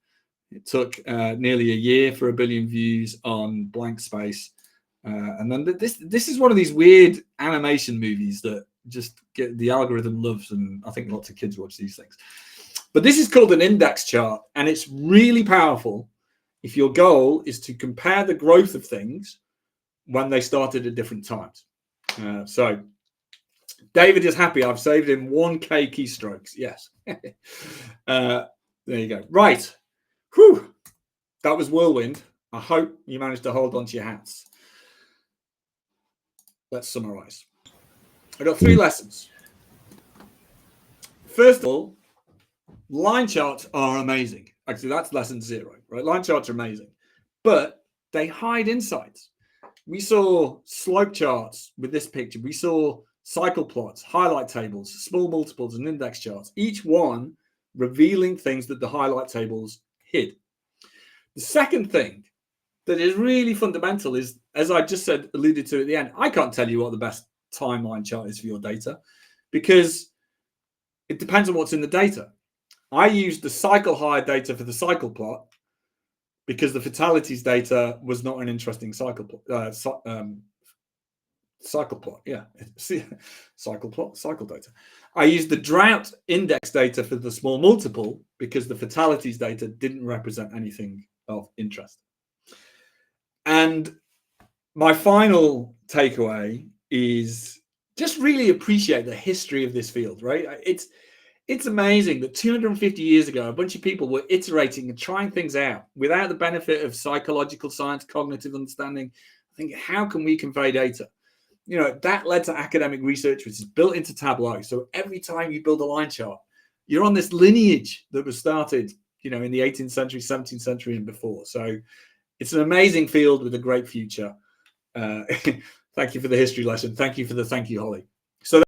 It took nearly a year for 1 billion views on Blank Space. And then this is one of these weird animation movies that just get the algorithm loves, and I think lots of kids watch these things. But this is called an index chart, and it's really powerful if your goal is to compare the growth of things when they started at different times. So David is happy. I've saved him 1K keystrokes. Yes. There you go. Right. Whew. That was whirlwind. I hope you managed to hold on to your hats. Let's summarize. I got 3 lessons. First of all, line charts are amazing. Actually, that's lesson 0, right? Line charts are amazing, but they hide insights. We saw slope charts with this picture. We saw cycle plots, highlight tables, small multiples, and index charts, each one revealing things that the highlight tables hid. The second thing that is really fundamental is, as I just said, alluded to at the end, I can't tell you what the best timeline chart is for your data because it depends on what's in the data. I used the cycle hire data for the cycle plot because the fatalities data was not an interesting cycle plot. Cycle plot, yeah. Cycle plot, cycle data. I used the drought index data for the small multiple because the fatalities data didn't represent anything of interest. And my final takeaway is just really appreciate the history of this field, right? It's amazing that 250 years ago, a bunch of people were iterating and trying things out without the benefit of psychological science, cognitive understanding. I think, how can we convey data? You know, that led to academic research, which is built into Tableau. So every time you build a line chart, you're on this lineage that was started, you know, in the 18th century, 17th century and before. So it's an amazing field with a great future. Thank you for the history lesson. Thank you for the thank you, Holly. So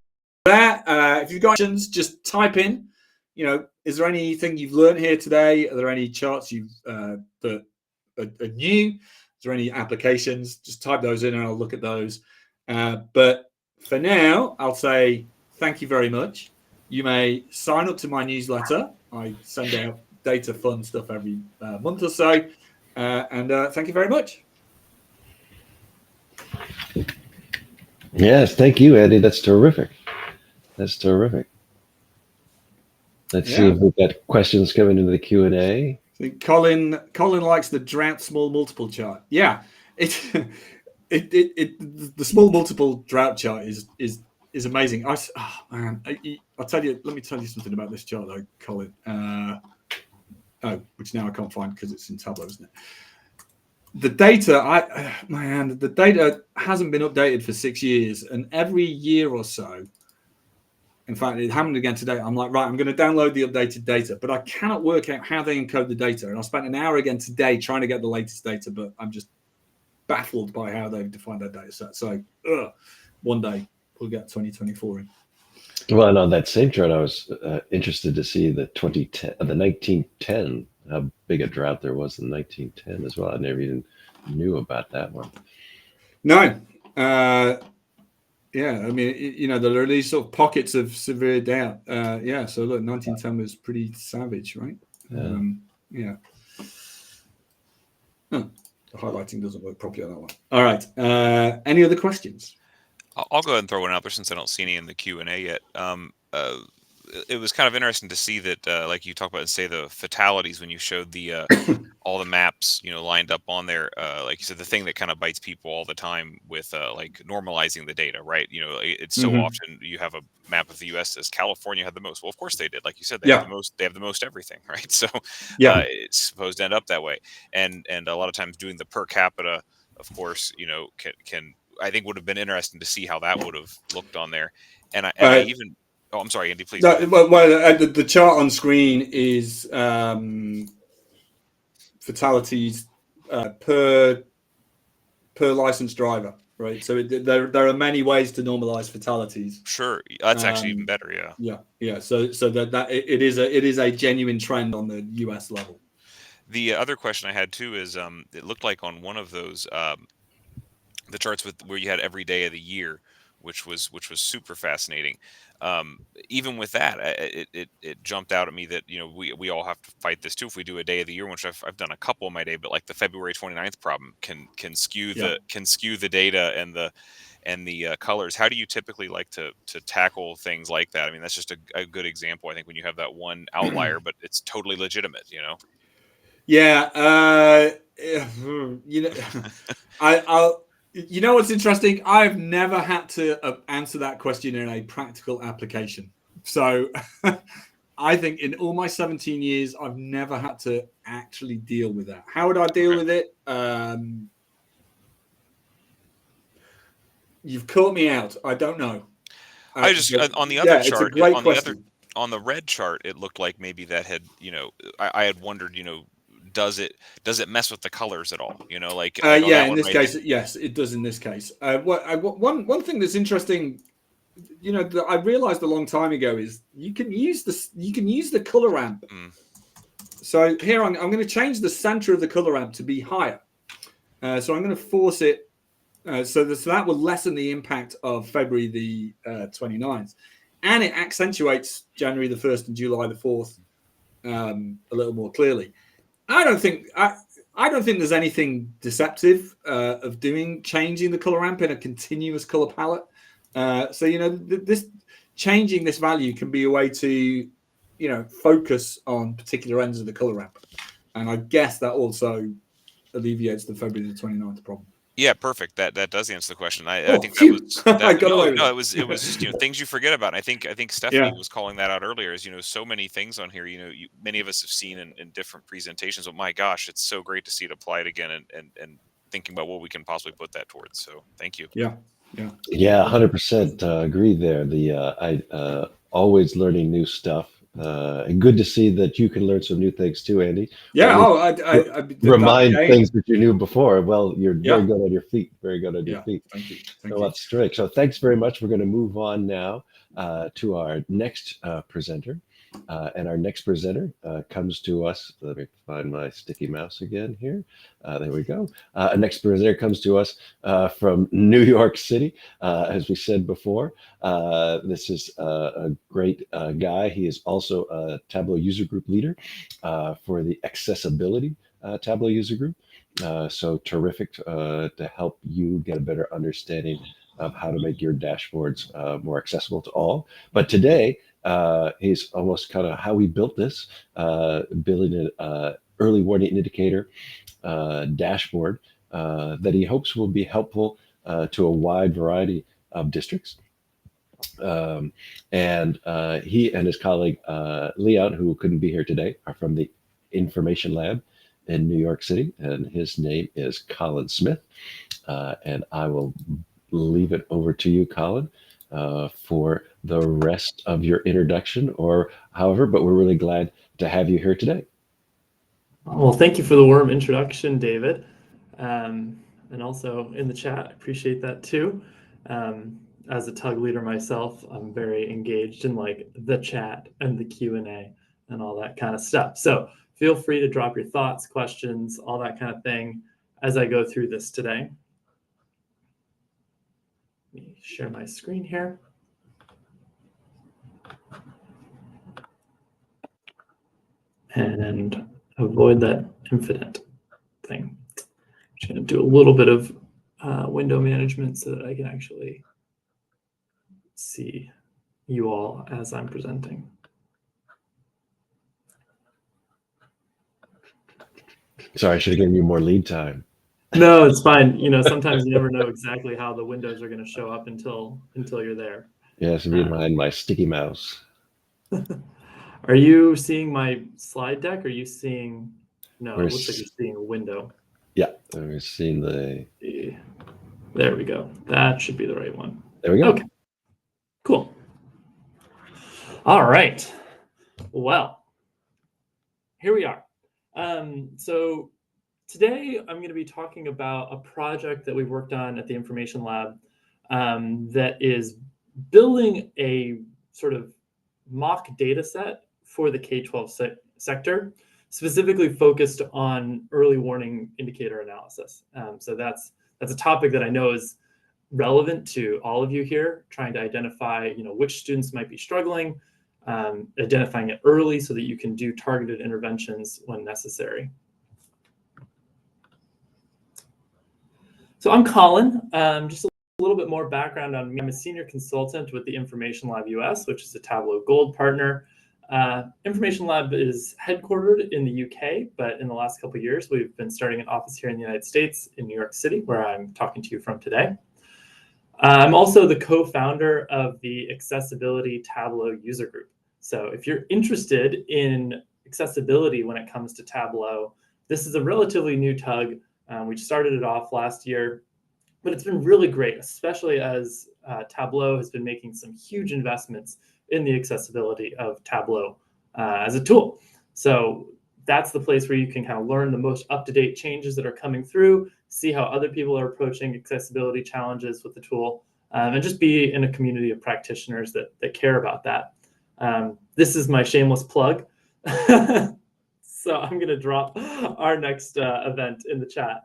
if you've got questions, just type in, you know, is there anything you've learned here today? Are there any charts you've that are new? Is there any applications? Just type those in and I'll look at those. But for now, I'll say thank you very much. You may sign up to my newsletter. I send out data fun stuff every month or so. And thank you very much. Yes, thank you, Andy. That's terrific. That's terrific. Let's see if we've got questions coming into the Q&A. Colin likes the drought small multiple chart. Yeah, the small multiple drought chart is amazing. I'll tell you. Let me tell you something about this chart, though, Colin. Which now I can't find because it's in Tableau, isn't it? The data, the data hasn't been updated for 6 years, and every year or so, in fact, it happened again today. I'm like, right, I'm going to download the updated data, but I cannot work out how they encode the data. And I spent an hour again today trying to get the latest data, but I'm just baffled by how they've defined their data set. So one day we'll get 2024 in. Well, on that same chart, I was interested to see the 1910, how big a drought there was in 1910 as well. I never even knew about that one. No. Yeah, I mean, you know, there are these sort of pockets of severe drought. Yeah, so look, 1910 was pretty savage, right? Yeah. The highlighting doesn't work properly on that one. All right. Any other questions? I'll go ahead and throw one out there since I don't see any in the Q&A yet. It was kind of interesting to see that, like you talked about, say the fatalities when you showed the all the maps, you know, lined up on there. Like you said, the thing that kind of bites people all the time with like normalizing the data, right? You know, it's so often you have a map of the U.S. says California had the most. Well, of course they did. Like you said, they have the most. They have the most everything, right? So it's supposed to end up that way. And a lot of times doing the per capita, of course, you know, can I think would have been interesting to see how that would have looked on there. And I even. Oh, I'm sorry, Andy, please. No, well, the chart on screen is fatalities per licensed driver, right? So there are many ways to normalize fatalities. Sure, that's actually even better. Yeah. So that it is a genuine trend on the US level. The other question I had too is it looked like on one of those the charts where you had every day of the year, which was super fascinating. Even with that, it jumped out at me that, you know, we all have to fight this too if we do a day of the year, which I've done a couple of my day, but like the February 29th problem can skew the data and the colors. How do you typically like to tackle things like that? I mean, that's just a good example, I think, when you have that one outlier, but it's totally legitimate, you know? Yeah. You know, I'll. You know what's interesting? I've never had to answer that question in a practical application. So I think in all my 17 years, I've never had to actually deal with that. How would I deal with it? You've caught me out. I don't know. I just on the other chart, it's a great question. On the red chart, it looked like maybe that had, you know, I had wondered, you know, does it mess with the colors at all? You know, like in this case, yes, it does. In this case, one thing that's interesting, you know, that I realized a long time ago is you can use the color ramp. So here I'm going to change the center of the color ramp to be higher, So I'm going to force it. So that will lessen the impact of February the 29th. And it accentuates January the 1st and July the 4th a little more clearly. I don't think there's anything deceptive of changing the color ramp in a continuous color palette. So this changing this value can be a way to focus on particular ends of the color ramp, and I guess that also alleviates the February the 29th problem. Yeah, perfect. That does answer the question. I think that phew. was I got away with no, it. it was just things you forget about. And I think Stephanie was calling that out earlier. Is so many things on here. Many of us have seen in different presentations. But my gosh, it's so great to see it applied again and thinking about what we can possibly put that towards. So thank you. Yeah, 100% agree there. I always learning new stuff. And good to see that you can learn some new things too, Andy. Yeah. I remind things that you knew before. Well, you're very good on your feet. Very good on your feet. Thank you. That's great. So thanks very much. We're going to move on now to our next presenter. And our next presenter comes to us. Let me find my sticky mouse again here. There we go. Our next presenter comes to us from New York City. As we said before, this is a great guy. He is also a Tableau user group leader for the accessibility Tableau user group. So terrific to help you get a better understanding of how to make your dashboards more accessible to all. But today, he's almost kind of how we built this, building an early warning indicator dashboard that he hopes will be helpful to a wide variety of districts. And he and his colleague Leon, who couldn't be here today, are from the Information Lab in New York City, and his name is Colin Smith. And I will leave it over to you, Colin, for the rest of your introduction or however, but we're really glad to have you here today. Well, thank you for the warm introduction, David. And also in the chat, I appreciate that too. As a TUG leader myself, I'm very engaged in like the chat and the Q&A and all that kind of stuff. So feel free to drop your thoughts, questions, all that kind of thing as I go through this today. Let me share my screen here. And avoid that infinite thing. I'm just going to do a little bit of window management so that I can actually see you all as I'm presenting. Sorry, I should have given you more lead time. No, it's fine. Sometimes you never know exactly how the windows are going to show up until you're there. Yes, behind my sticky mouse. Are you seeing my slide deck? Or are you seeing? No, It looks like you're seeing a window. Yeah, we're seeing the. There we go. That should be the right one. There we go. Okay. Cool. All right. Well, here we are. So today I'm going to be talking about a project that we worked on at the Information Lab that is building a sort of mock data set for the K12 sector, specifically focused on early warning indicator analysis. So that's a topic that I know is relevant to all of you here, trying to identify which students might be struggling, identifying it early so that you can do targeted interventions when necessary. So I'm Colin. Just a little bit more background on me. I'm a senior consultant with the Information Lab US, which is a Tableau Gold partner. Information Lab is headquartered in the UK, but in the last couple of years, we've been starting an office here in the United States in New York City, where I'm talking to you from today. I'm also the co-founder of the Accessibility Tableau user group. So if you're interested in accessibility when it comes to Tableau, this is a relatively new TUG. We started it off last year, but it's been really great, especially as Tableau has been making some huge investments in the accessibility of Tableau as a tool. So that's the place where you can kind of learn the most up-to-date changes that are coming through, see how other people are approaching accessibility challenges with the tool, and just be in a community of practitioners that care about that. This is my shameless plug. So I'm going to drop our next event in the chat.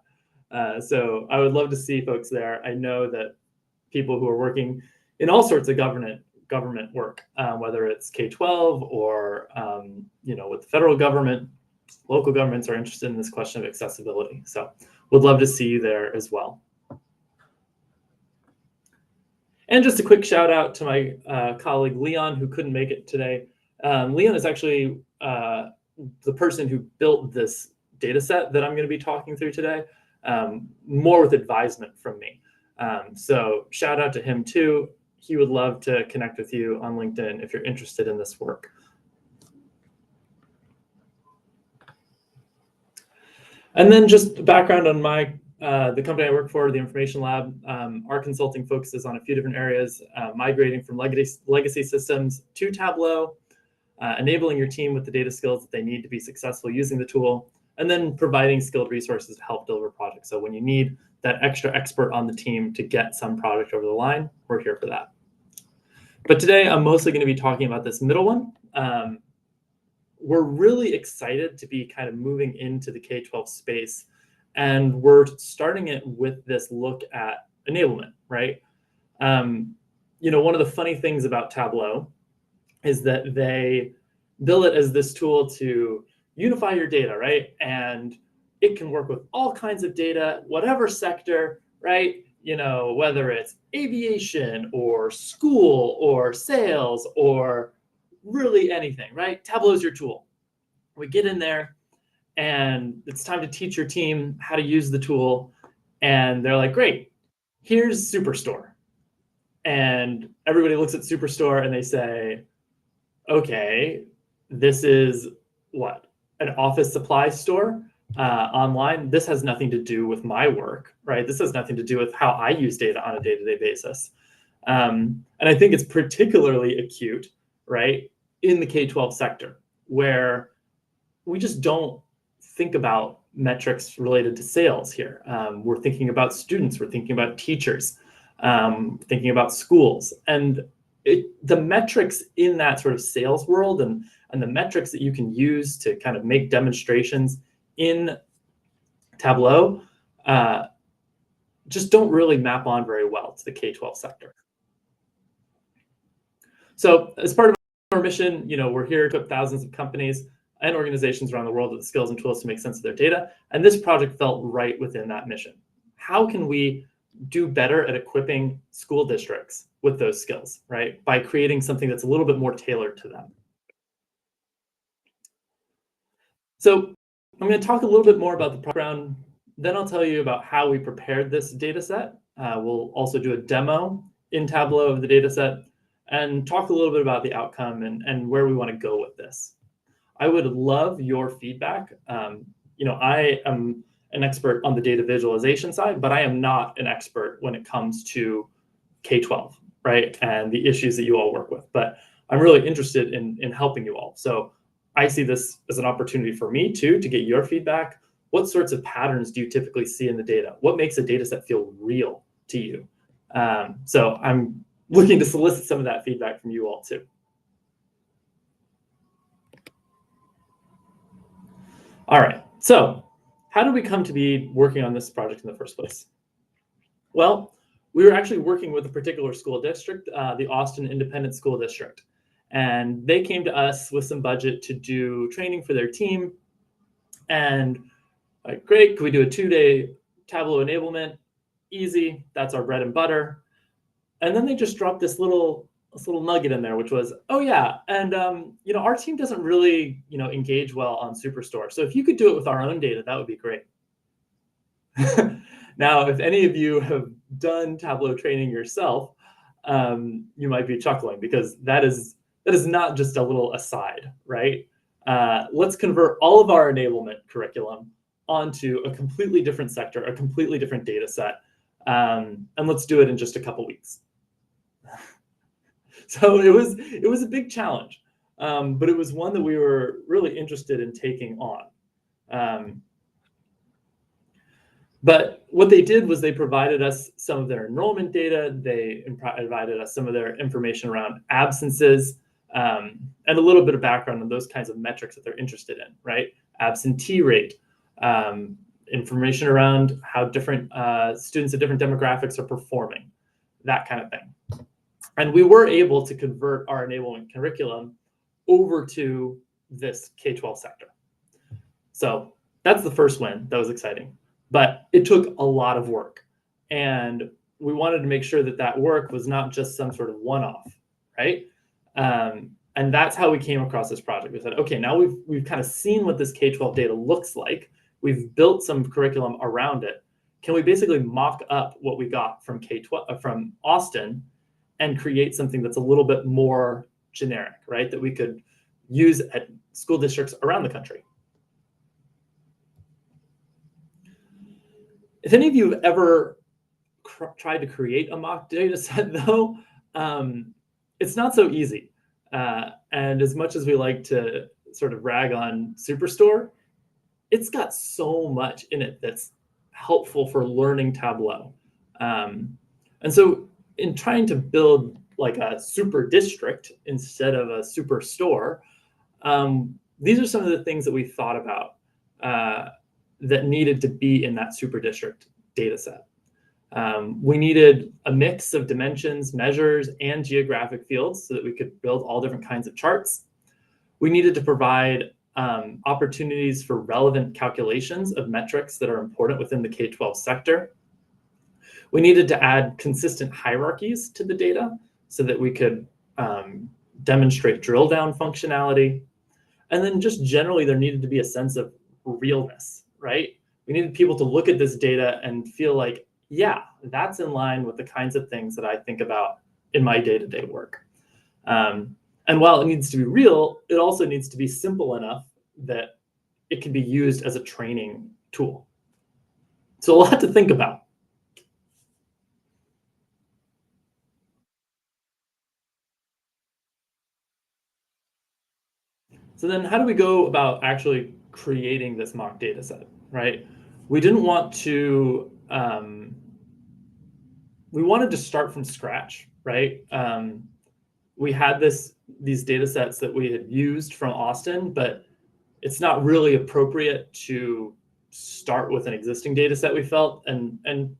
So I would love to see folks there. I know that people who are working in all sorts of government work, whether it's K12 or with the federal government, local governments are interested in this question of accessibility. So would love to see you there as well. And just a quick shout out to my colleague Leon, who couldn't make it today. Leon is actually the person who built this data set that I'm going to be talking through today, more with advisement from me. So shout out to him too. He would love to connect with you on LinkedIn if you're interested in this work. And then just background on the company I work for, the Information Lab. Our consulting focuses on a few different areas, migrating from legacy systems to Tableau, enabling your team with the data skills that they need to be successful using the tool, and then providing skilled resources to help deliver projects. So when you need that extra expert on the team to get some product over the line, we're here for that. But today I'm mostly going to be talking about this middle one. We're really excited to be kind of moving into the K-12 space, and we're starting it with this look at enablement, right? One of the funny things about Tableau is that they bill it as this tool to unify your data, right? And it can work with all kinds of data, whatever sector, right? Whether it's aviation or school or sales or really anything, right? Tableau is your tool. We get in there and it's time to teach your team how to use the tool. And they're like, great, here's Superstore. And everybody looks at Superstore and they say, okay, this is what? An office supply store online. This has nothing to do with my work, right? This has nothing to do with how I use data on a day-to-day basis. And I think it's particularly acute, right, in the K-12 sector, where we just don't think about metrics related to sales here. We're thinking about students, we're thinking about teachers, thinking about schools. And the metrics in that sort of sales world and the metrics that you can use to kind of make demonstrations in Tableau just don't really map on very well to the K-12 sector. So as part of our mission, we're here to equip thousands of companies and organizations around the world with the skills and tools to make sense of their data. And this project felt right within that mission. How can we do better at equipping school districts with those skills, right? By creating something that's a little bit more tailored to them. So I'm going to talk a little bit more about the background. Then I'll tell you about how we prepared this data set. We'll also do a demo in Tableau of the data set and talk a little bit about the outcome and where we want to go with this. I would love your feedback. I am an expert on the data visualization side, but I am not an expert when it comes to K-12, right? And the issues that you all work with. But I'm really interested in helping you all. So I see this as an opportunity for me too, to get your feedback. What sorts of patterns do you typically see in the data? What makes a data set feel real to you? So I'm looking to solicit some of that feedback from you all too. All right, so how did we come to be working on this project in the first place? Well, we were actually working with a particular school district, the Austin Independent School District. And they came to us with some budget to do training for their team. And like, great, can we do a 2-day Tableau enablement? Easy, that's our bread and butter. And then they just dropped this little nugget in there, which was, oh yeah, and our team doesn't really engage well on Superstore. So if you could do it with our own data, that would be great. Now, if any of you have done Tableau training yourself, you might be chuckling because that is not just a little aside, right? Let's convert all of our enablement curriculum onto a completely different sector, a completely different data set, and let's do it in just a couple weeks. So it was a big challenge, but it was one that we were really interested in taking on. But what they did was they provided us some of their enrollment data. They provided us some of their information around absences and a little bit of background on those kinds of metrics that they're interested in, right? Absentee rate, information around how different students of different demographics are performing, that kind of thing. And we were able to convert our enablement curriculum over to this K-12 sector. So that's the first win. That was exciting. But it took a lot of work. And we wanted to make sure that that work was not just some sort of one-off, right? And that's how we came across this project. We said, okay, now we've kind of seen what this K-12 data looks like. We've built some curriculum around it. Can we basically mock up what we got from K-12 from Austin and create something that's a little bit more generic, right? That we could use at school districts around the country. If any of you have ever tried to create a mock data set, though, it's not so easy. And as much as we like to sort of rag on Superstore, it's got so much in it that's helpful for learning Tableau. And so in trying to build like a super district instead of a Superstore, these are some of the things that we thought about that needed to be in that super district data set. We needed a mix of dimensions, measures, and geographic fields so that we could build all different kinds of charts. We needed to provide opportunities for relevant calculations of metrics that are important within the K-12 sector. We needed to add consistent hierarchies to the data so that we could demonstrate drill down functionality. And then just generally, there needed to be a sense of realness, right? We needed people to look at this data and feel like, yeah, that's in line with the kinds of things that I think about in my day-to-day work. And while it needs to be real, it also needs to be simple enough that it can be used as a training tool. So a lot to think about. So then how do we go about actually creating this mock data set, right? We didn't want to, we wanted to start from scratch, right? We had these data sets that we had used from Austin, but it's not really appropriate to start with an existing data set, we felt, and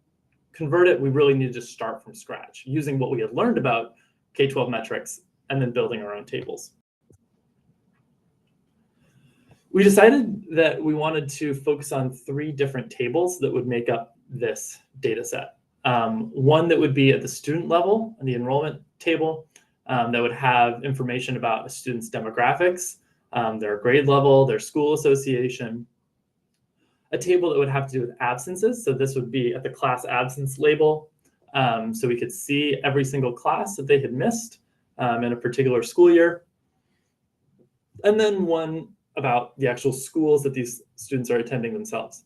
convert it. We really needed to start from scratch using what we had learned about K-12 metrics and then building our own tables. We decided that we wanted to focus on 3 different tables that would make up this data set. One that would be at the student level, the enrollment table, that would have information about a student's demographics, their grade level, their school association. A table that would have to do with absences. So this would be at the class absence label. So we could see every single class that they had missed in a particular school year. And then one about the actual schools that these students are attending themselves.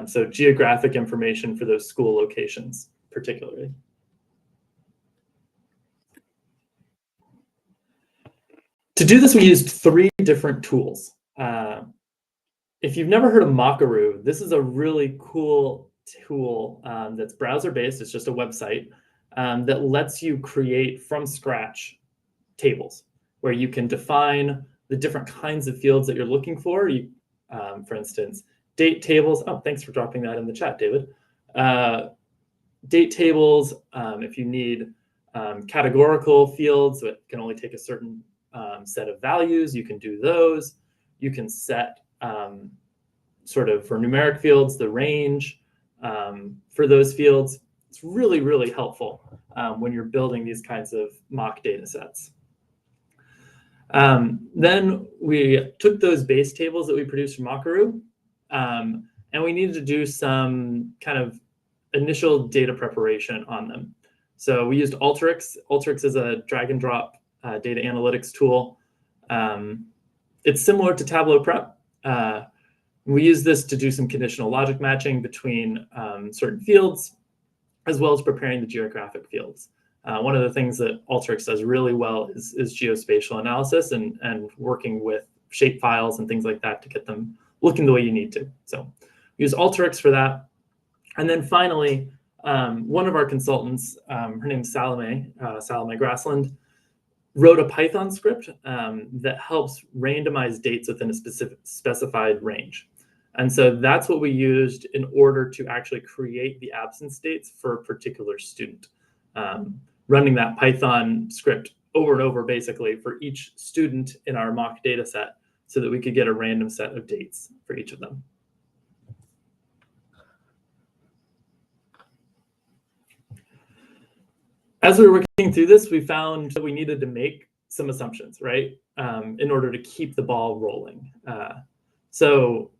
So geographic information for those school locations, particularly. To do this, we used 3 different tools. If you've never heard of Mockaroo, this is a really cool tool that's browser-based. It's just a website that lets you create from scratch tables where you can define the different kinds of fields that you're looking for. For instance, date tables. Oh, thanks for dropping that in the chat, David. Date tables, if you need categorical fields that can only take a certain set of values, you can do those. You can set sort of for numeric fields, the range for those fields. It's really, really helpful when you're building these kinds of mock data sets. Then we took those base tables that we produced from Mockaroo, and we needed to do some kind of initial data preparation on them. So we used Alteryx. Alteryx is a drag and drop data analytics tool. It's similar to Tableau Prep. We use this to do some conditional logic matching between certain fields, as well as preparing the geographic fields. One of the things that Alteryx does really well is geospatial analysis and working with shape files and things like that to get them looking the way you need to. So use Alteryx for that. And then finally, one of our consultants, her name's Salome Grassland, wrote a Python script that helps randomize dates within a specified range. And so that's what we used in order to actually create the absence dates for a particular student. Running that Python script over and over basically for each student in our mock data set so that we could get a random set of dates for each of them. As we were working through this, we found that we needed to make some assumptions, right, in order to keep the ball rolling. So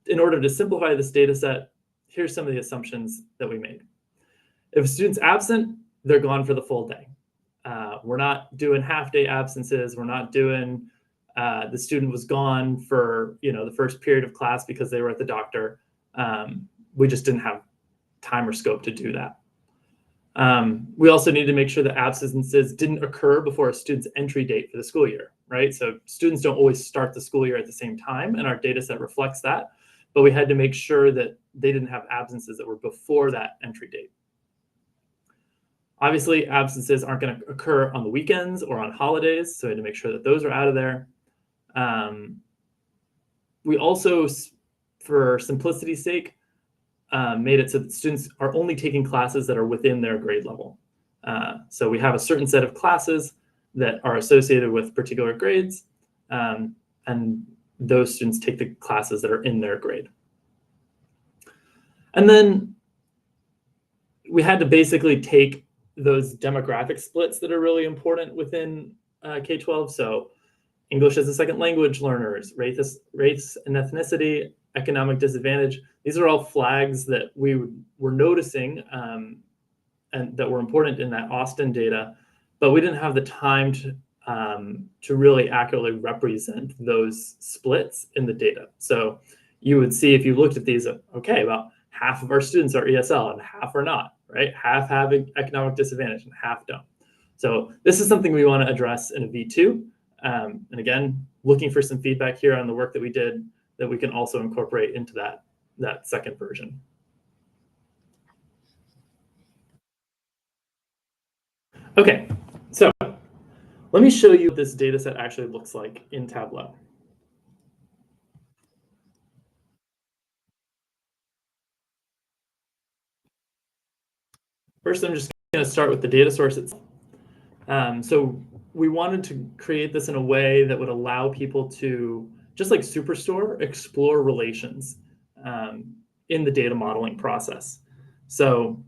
in order to simplify this data set, here's some of the assumptions that we made. If a student's absent, they're gone for the full day. We're not doing half-day absences. We're not doing the student was gone for the first period of class because they were at the doctor. We just didn't have time or scope to do that. We also need to make sure that absences didn't occur before a student's entry date for the school year, right? So students don't always start the school year at the same time, and our data set reflects that. But we had to make sure that they didn't have absences that were before that entry date. Obviously, absences aren't going to occur on the weekends or on holidays, so we had to make sure that those are out of there. We also, for simplicity's sake, made it so that students are only taking classes that are within their grade level. So we have a certain set of classes that are associated with particular grades, and those students take the classes that are in their grade. And then we had to basically take those demographic splits that are really important within K12. So English as a second language learners, race and ethnicity, economic disadvantage. These are all flags that we were noticing and that were important in that Austin data, but we didn't have the time to really accurately represent those splits in the data. So you would see if you looked at these, okay, about half of our students are ESL and half are not, right? Half have economic disadvantage and half don't. So this is something we want to address in a V2. And again, looking for some feedback here on the work that we did that we can also incorporate into that second version. Okay, so let me show you what this data set actually looks like in Tableau. First, I'm just going to start with the data source itself. So we wanted to create this in a way that would allow people to, just like Superstore, explore relations in the data modeling process. So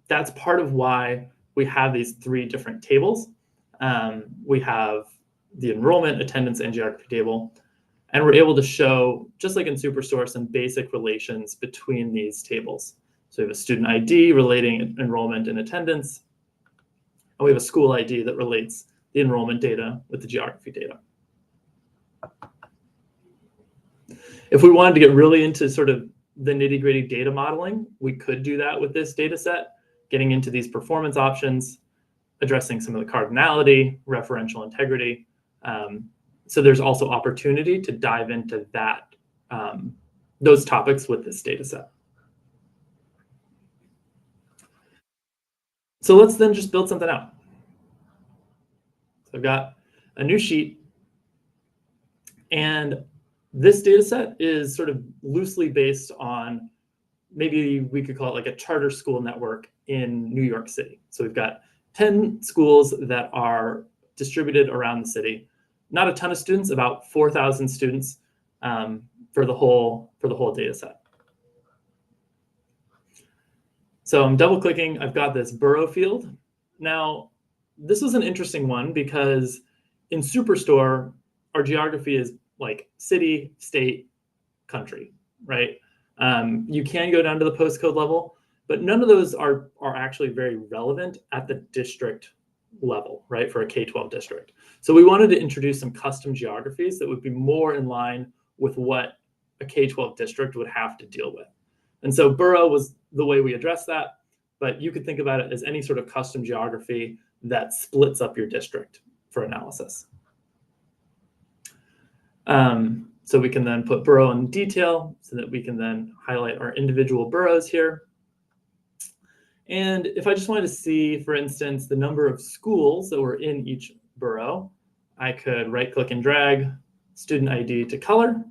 that's part of why we have these three different tables. We have the enrollment, attendance, and geography table. And we're able to show, just like in Superstore, some basic relations between these tables. So we have a student ID relating enrollment and attendance. And we have a school ID that relates the enrollment data with the geography data. If we wanted to get really into sort of the nitty-gritty data modeling, we could do that with this data set, getting into these performance options, addressing some of the cardinality, referential integrity. So there's also opportunity to dive into that, those topics with this data set. So let's then just build something out. So I've got a new sheet, and this data set is sort of loosely based on, maybe we could call it like a charter school network in New York City. So we've got 10 schools that are distributed around the city. Not a ton of students, about 4,000 students for the whole data set. So I'm double clicking, I've got this borough field. Now, this was an interesting one because in Superstore, our geography is like city, state, country, right? You can go down to the postcode level, but none of those are actually very relevant at the district level, right, for a K12 district. So we wanted to introduce some custom geographies that would be more in line with what a K12 district would have to deal with. And so borough was the way we addressed that, but you could think about it as any sort of custom geography that splits up your district for analysis. So we can then put borough in detail so that we can then highlight our individual boroughs here. And if I just wanted to see, for instance, the number of schools that were in each borough, I could right click and drag student ID to color,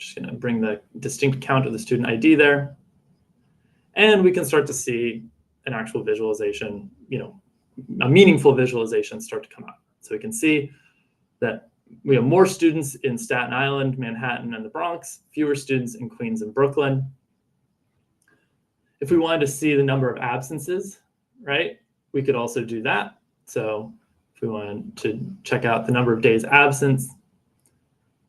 Just going to bring the distinct count of the student ID there. And we can start to see an actual visualization, a meaningful visualization start to come out. So we can see that we have more students in Staten Island, Manhattan, and the Bronx, fewer students in Queens and Brooklyn. If we wanted to see the number of absences, right, we could also do that. So if we wanted to check out the number of days absence,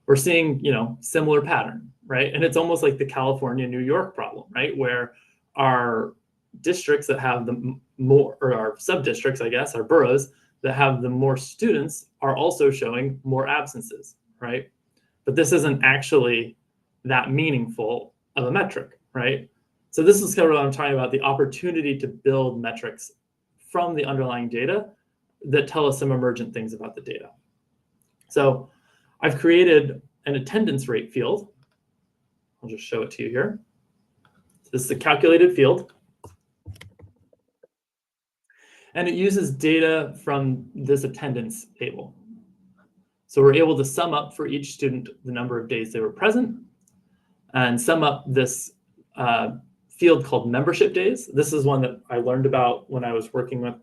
we're seeing, similar pattern, right? And it's almost like the California, New York problem, right? Where our districts that have the more, or our sub-districts, I guess, our boroughs that have the more students are also showing more absences, right? But this isn't actually that meaningful of a metric, right? So this is kind of what I'm talking about, the opportunity to build metrics from the underlying data that tell us some emergent things about the data. So I've created an attendance rate field. I'll just show it to you here. This is a calculated field. And it uses data from this attendance table. So we're able to sum up for each student the number of days they were present and sum up this field called membership days. This is one that I learned about when I was working with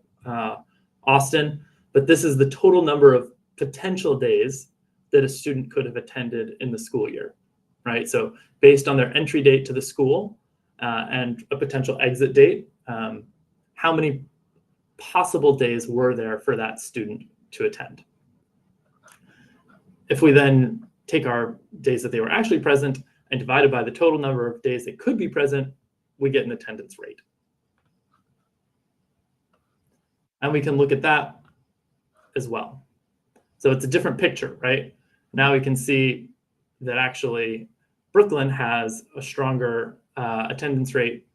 Austin, but this is the total number of potential days that a student could have attended in the school year, right? So based on their entry date to the school and a potential exit date, how many possible days were there for that student to attend? If we then take our days that they were actually present and divide it by the total number of days they could be present, we get an attendance rate. And we can look at that as well. So it's a different picture, right? Now we can see that actually Brooklyn has a stronger attendance rate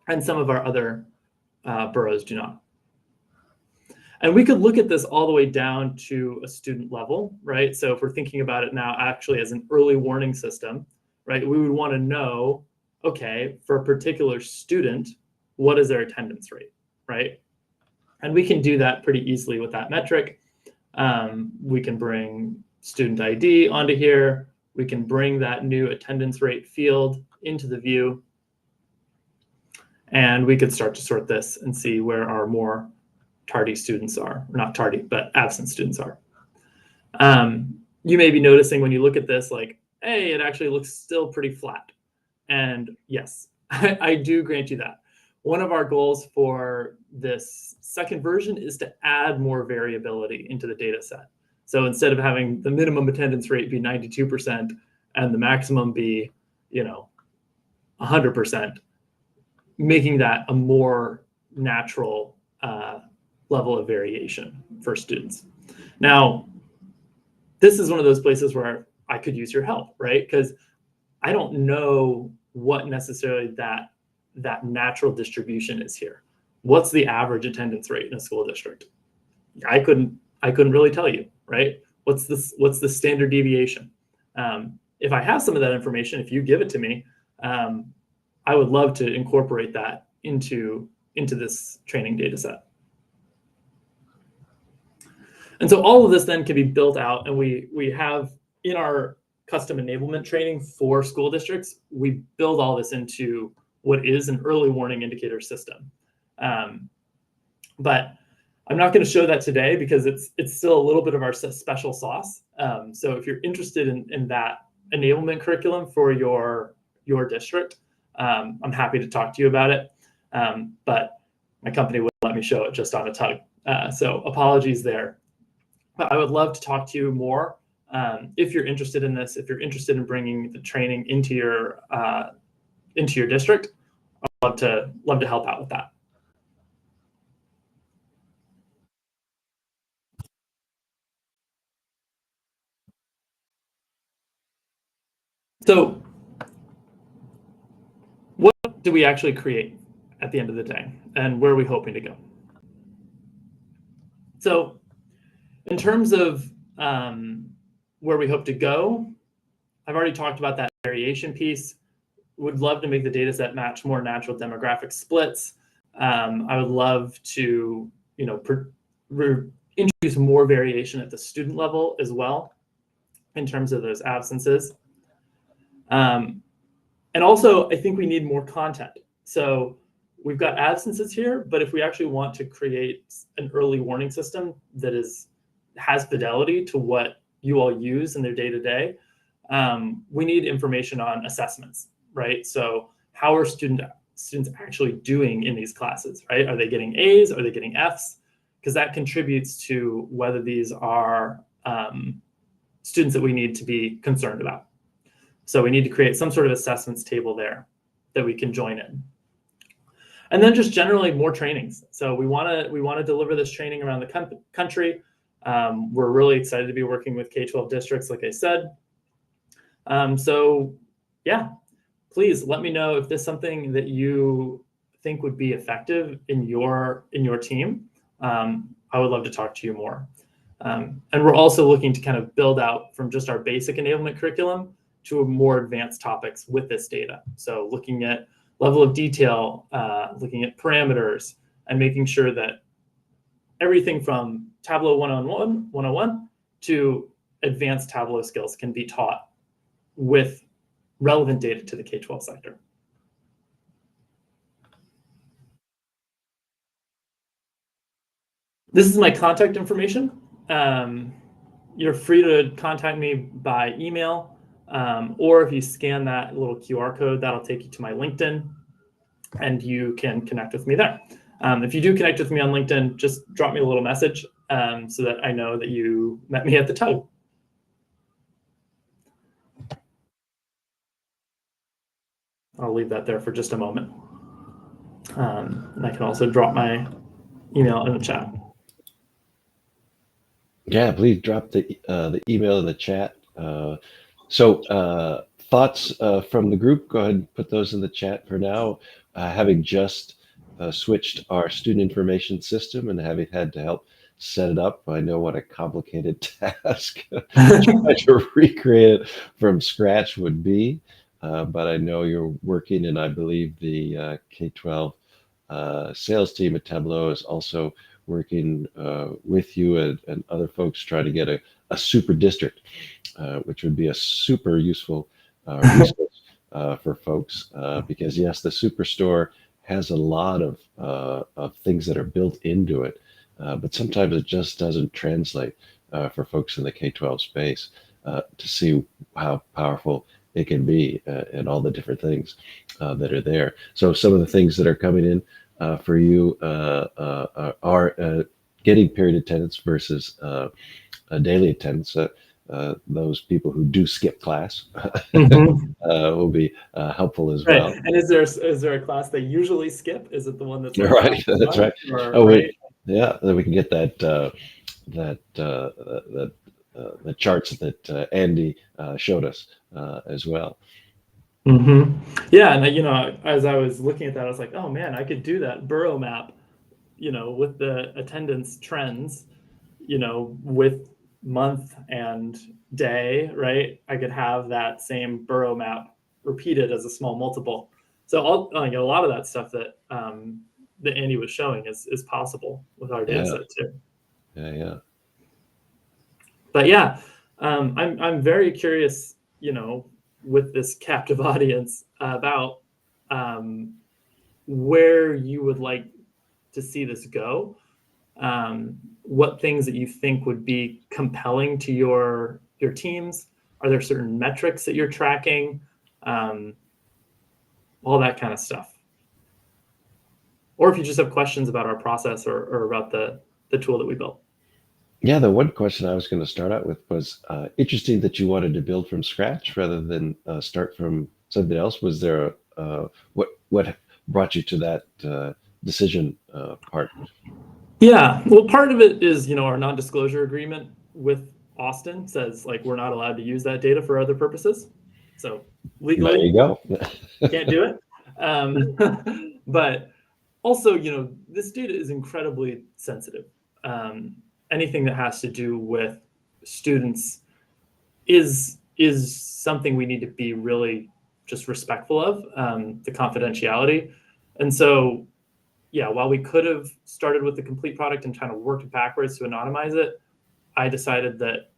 and some of our other boroughs do not. And we could look at this all the way down to a student level, right? So if we're thinking about it now actually as an early warning system, right? We would want to know, okay, for a particular student, what is their attendance rate, right? And we can do that pretty easily with that metric. We can bring student ID onto here. We can bring that new attendance rate field into the view. And we could start to sort this and see where our more tardy students are, not tardy, but absent students are. You may be noticing when you look at this, like, hey, it actually looks still pretty flat. And yes, I do grant you that. One of our goals for this second version is to add more variability into the data set. So instead of having the minimum attendance rate be 92% and the maximum be, 100%, making that a more natural level of variation for students. Now, this is one of those places where I could use your help, right? Because I don't know what necessarily that natural distribution is here. What's the average attendance rate in a school district? I couldn't really tell you, right? What's the standard deviation? If I have some of that information, if you give it to me, I would love to incorporate that into this training data set. And so all of this then can be built out, and we have in our custom enablement training for school districts, we build all this into what is an early warning indicator system. But I'm not going to show that today because it's still a little bit of our special sauce. So if you're interested in that enablement curriculum for your district, I'm happy to talk to you about it. But my company wouldn't let me show it just on a tug. So apologies there. But I would love to talk to you more if you're interested in this, if you're interested in bringing the training into your district. I'd love to help out with that. So what do we actually create at the end of the day, and where are we hoping to go? So in terms of where we hope to go, I've already talked about that variation piece. Would love to make the data set match more natural demographic splits. I would love to, introduce more variation at the student level as well in terms of those absences. And also, I think we need more content. So we've got absences here, but if we actually want to create an early warning system that has fidelity to what you all use in their day-to-day, we need information on assessments, right? So how are students actually doing in these classes, right? Are they getting A's? Are they getting F's? Because that contributes to whether these are students that we need to be concerned about. So we need to create some sort of assessments table there that we can join in. And then just generally more trainings. So we want to deliver this training around the country. We're really excited to be working with K12 districts, like I said. So yeah, please let me know if there's something that you think would be effective in your team. I would love to talk to you more. And we're also looking to kind of build out from just our basic enablement curriculum to more advanced topics with this data. So looking at level of detail, looking at parameters, and making sure that everything from Tableau 101 to advanced Tableau skills can be taught with relevant data to the K12 sector. This is my contact information. You're free to contact me by email, or if you scan that little QR code, that'll take you to my LinkedIn, and you can connect with me there. If you do connect with me on LinkedIn, just drop me a little message so that I know that you met me at the tug. I'll leave that there for just a moment. And I can also drop my email in the chat. Yeah, please drop the email in the chat. So thoughts from the group, go ahead and put those in the chat for now. Having just switched our student information system and having had to help set it up, I know what a complicated task trying to recreate it from scratch would be. But I know you're working, and I believe the K12 sales team at Tableau is also working with you and other folks trying to get a SuperDistrict, which would be a super useful resource for folks because yes, the Superstore has a lot of things that are built into it, but sometimes it just doesn't translate for folks in the K12 space to see how powerful it can be and all the different things that are there. So some of the things that are coming in for you are getting period attendance versus daily attendance. Those people who do skip class will be helpful as well. And is there a class they usually skip? Is it the one that's like right? That's right. Or, oh, right? Yeah, then we can get the charts that Andy showed us as well. Yeah, and as I was looking at that, I was like, oh man, I could do that borough map, with the attendance trends, with month and day, right? I could have that same borough map repeated as a small multiple. So a lot of that stuff that that Andy was showing is possible with our data set too. Yeah. But yeah, I'm very curious, with this captive audience about where you would like to see this go. What things that you think would be compelling to your teams? Are there certain metrics that you're tracking? All that kind of stuff. Or if you just have questions about our process or about the tool that we built. Yeah, the one question I was going to start out with was interesting that you wanted to build from scratch rather than start from something else. Was there what brought you to that decision part? Yeah, well, part of it is, our non-disclosure agreement with Austin says we're not allowed to use that data for other purposes. So legally, there you go. Can't do it. But also, this data is incredibly sensitive. Anything that has to do with students is something we need to be really just respectful of, the confidentiality. And so, yeah, while we could have started with the complete product and kind of worked backwards to anonymize it, I decided that,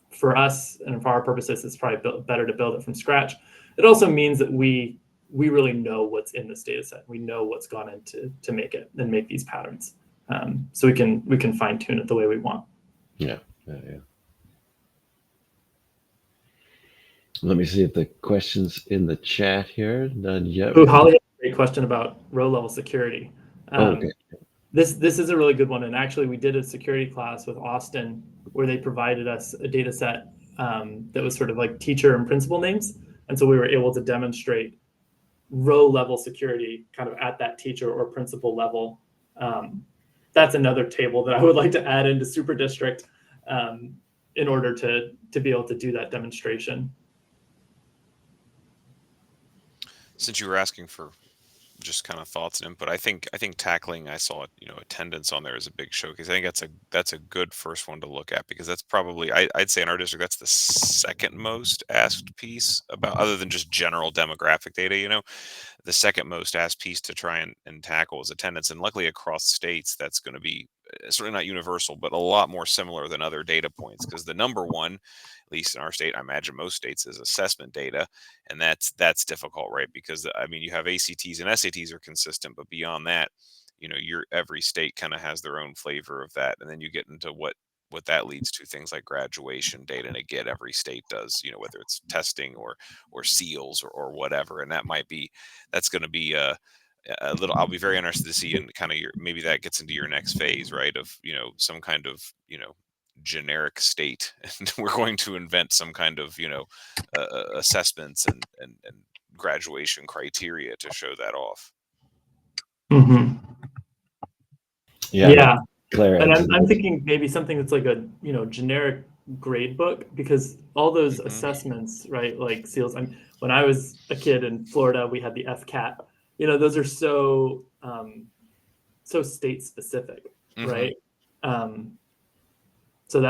for us and for our purposes, it's probably better to build it from scratch. It also means that we really know what's in this data set. We know what's gone into to make it and make these patterns. So we can fine tune it the way we want. Yeah. Let me see if the questions in the chat here. None yet. Oh, Holly had a great question about row level security. Okay. This is a really good one. And actually, we did a security class with Austin where they provided us a data set that was sort of like teacher and principal names. And so we were able to demonstrate row level security kind of at that teacher or principal level. That's another table that I would like to add into SuperDistrict in order to be able to do that demonstration. Since you were asking for just kind of thoughts and input, I think tackling, I saw attendance on there is a big showcase. I think that's a good first one to look at, because that's probably, I'd say in our district that's the second most asked piece about, other than just general demographic data. The second most asked piece to try and tackle is attendance, and luckily across states that's going to be certainly not universal, but a lot more similar than other data points, because the number one, at least in our state, I imagine most states, is assessment data. And that's difficult, right? Because I mean, you have ACTs and SATs are consistent, but beyond that, every state kind of has their own flavor of that. And then you get into what that leads to, things like graduation data. And again, every state does, whether it's testing or seals or whatever. And that's going to be a little, I'll be very interested to see in kind of maybe that gets into your next phase, right? Of, some kind of, generic state, and we're going to invent some kind of assessments and graduation criteria to show that off. Mm-hmm. Yeah. Claire, and I'm thinking maybe something that's like a generic grade book, because all those assessments, right, like seals. When I was a kid in Florida, we had the FCAT. Those are so state specific, right? So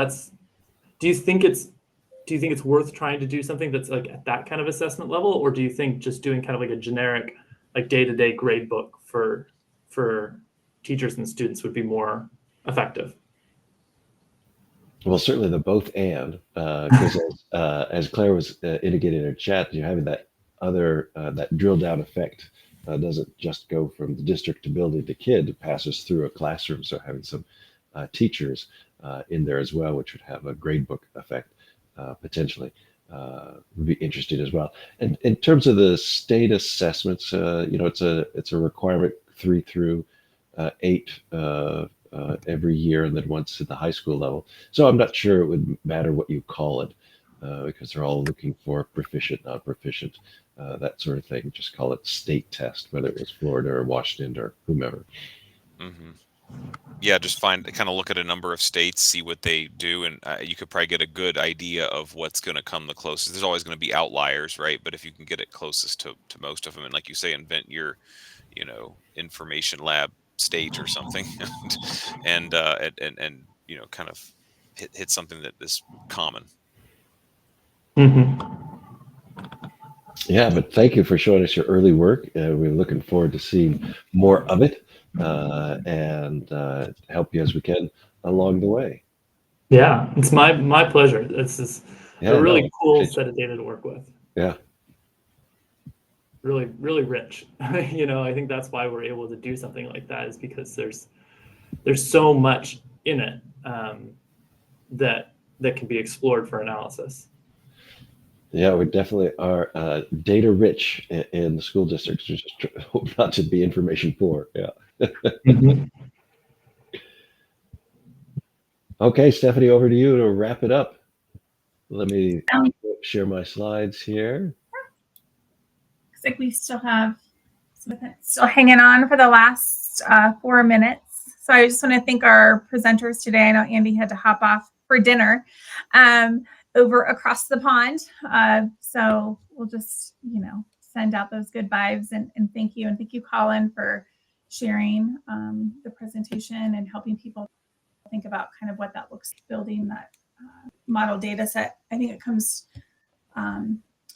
do you think it's worth trying to do something that's like at that kind of assessment level, or do you think just doing kind of like a generic, like day-to-day grade book for teachers and students would be more effective? Well, certainly the both and, because as Claire was indicating in her chat, you're having that other that drill down effect. Doesn't just go from the district to building to kid, it passes through a classroom. So having some teachers in there as well, which would have a gradebook effect potentially, would be interesting as well. And in terms of the state assessments, it's a requirement 3 through 8 every year, and then once at the high school level. So I'm not sure it would matter what you call it, because they're all looking for proficient, not proficient, that sort of thing. Just call it state test, whether it was Florida or Washington or whomever. Mm-hmm. Yeah, just kind of look at a number of states, see what they do, and you could probably get a good idea of what's going to come the closest. There's always going to be outliers, right? But if you can get it closest to most of them, and like you say, invent your, information lab state or something, and kind of hit something that is common. Mm-hmm. Yeah, but thank you for showing us your early work. We're looking forward to seeing more of it, and help you as we can along the way. Yeah, it's my pleasure. This is a really cool set of data to work with. Yeah. Really, really rich. I think that's why we're able to do something like that, is because there's so much in it that can be explored for analysis. Yeah, we definitely are data rich in the school districts. Just hope not to be information poor. Yeah. Mm-hmm. Okay, Stephanie, over to you to wrap it up. Let me share my slides here. Looks like we still have still hanging on for the last 4 minutes. So I just want to thank our presenters today. I know Andy had to hop off for dinner over across the pond. So we'll just, send out those good vibes and thank you. And thank you, Colin, for sharing the presentation and helping people think about kind of what that looks like, building that model data set. I think it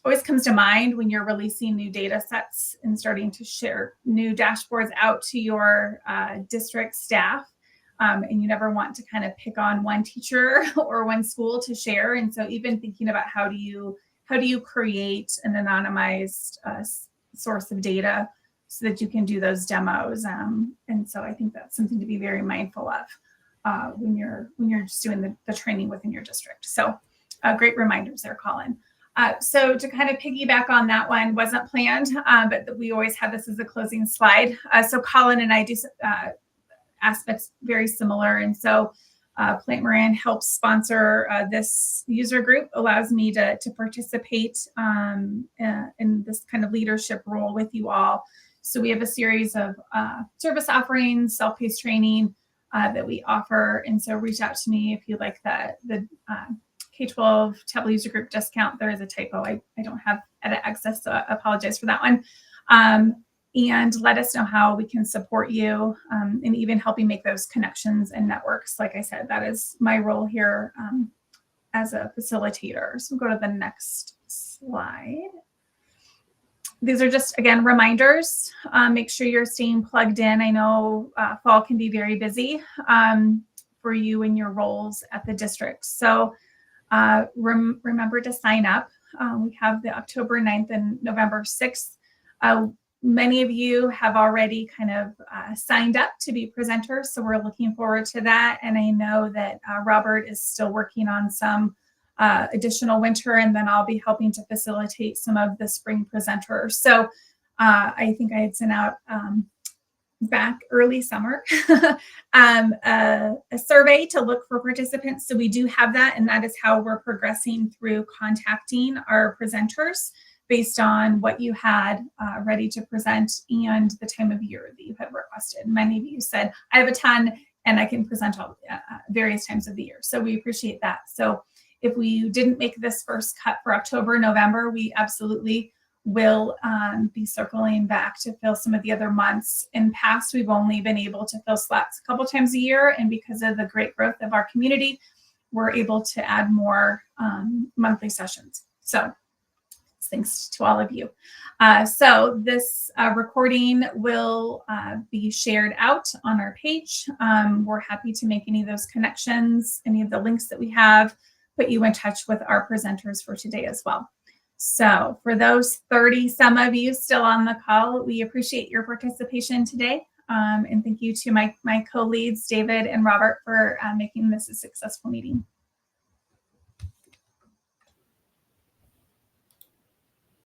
always comes to mind when you're releasing new data sets and starting to share new dashboards out to your district staff. and you never want to kind of pick on one teacher or one school to share. And so even thinking about how do you create an anonymized source of data so that you can do those demos. And so I think that's something to be very mindful of when you're just doing the training within your district. So great reminders there, Colin. So to kind of piggyback on that one, wasn't planned, but we always have this as a closing slide. So Colin and I do aspects very similar. And so Plant Moran helps sponsor this user group, allows me to participate in this kind of leadership role with you all. So we have a series of service offerings, self-paced training that we offer. And so reach out to me if you'd like the K12 Tableau user group discount. There is a typo. I don't have edit access, so I apologize for that one. And let us know how we can support you and even helping make those connections and networks. Like I said, that is my role here as a facilitator. So we'll go to the next slide. These are just, again, reminders. Make sure you're staying plugged in. I know fall can be very busy for you and your roles at the district. So remember to sign up. We have the October 9th and November 6th. Many of you have already kind of signed up to be presenters, so we're looking forward to that. And I know that Robert is still working on some additional winter, and then I'll be helping to facilitate some of the spring presenters. So I think I had sent out back early summer a survey to look for participants. So we do have that, and that is how we're progressing through contacting our presenters based on what you had ready to present and the time of year that you had requested. Many of you said, I have a ton and I can present all various times of the year. So we appreciate that. So if we didn't make this first cut for October, November, we absolutely will be circling back to fill some of the other months. In the past, we've only been able to fill slots a couple times a year. And because of the great growth of our community, we're able to add more monthly sessions. So thanks to all of you. So this recording will be shared out on our page. We're happy to make any of those connections, any of the links that we have, put you in touch with our presenters for today as well. So for those 30 some of you still on the call, we appreciate your participation today. And thank you to my co-leads, David and Robert, for making this a successful meeting.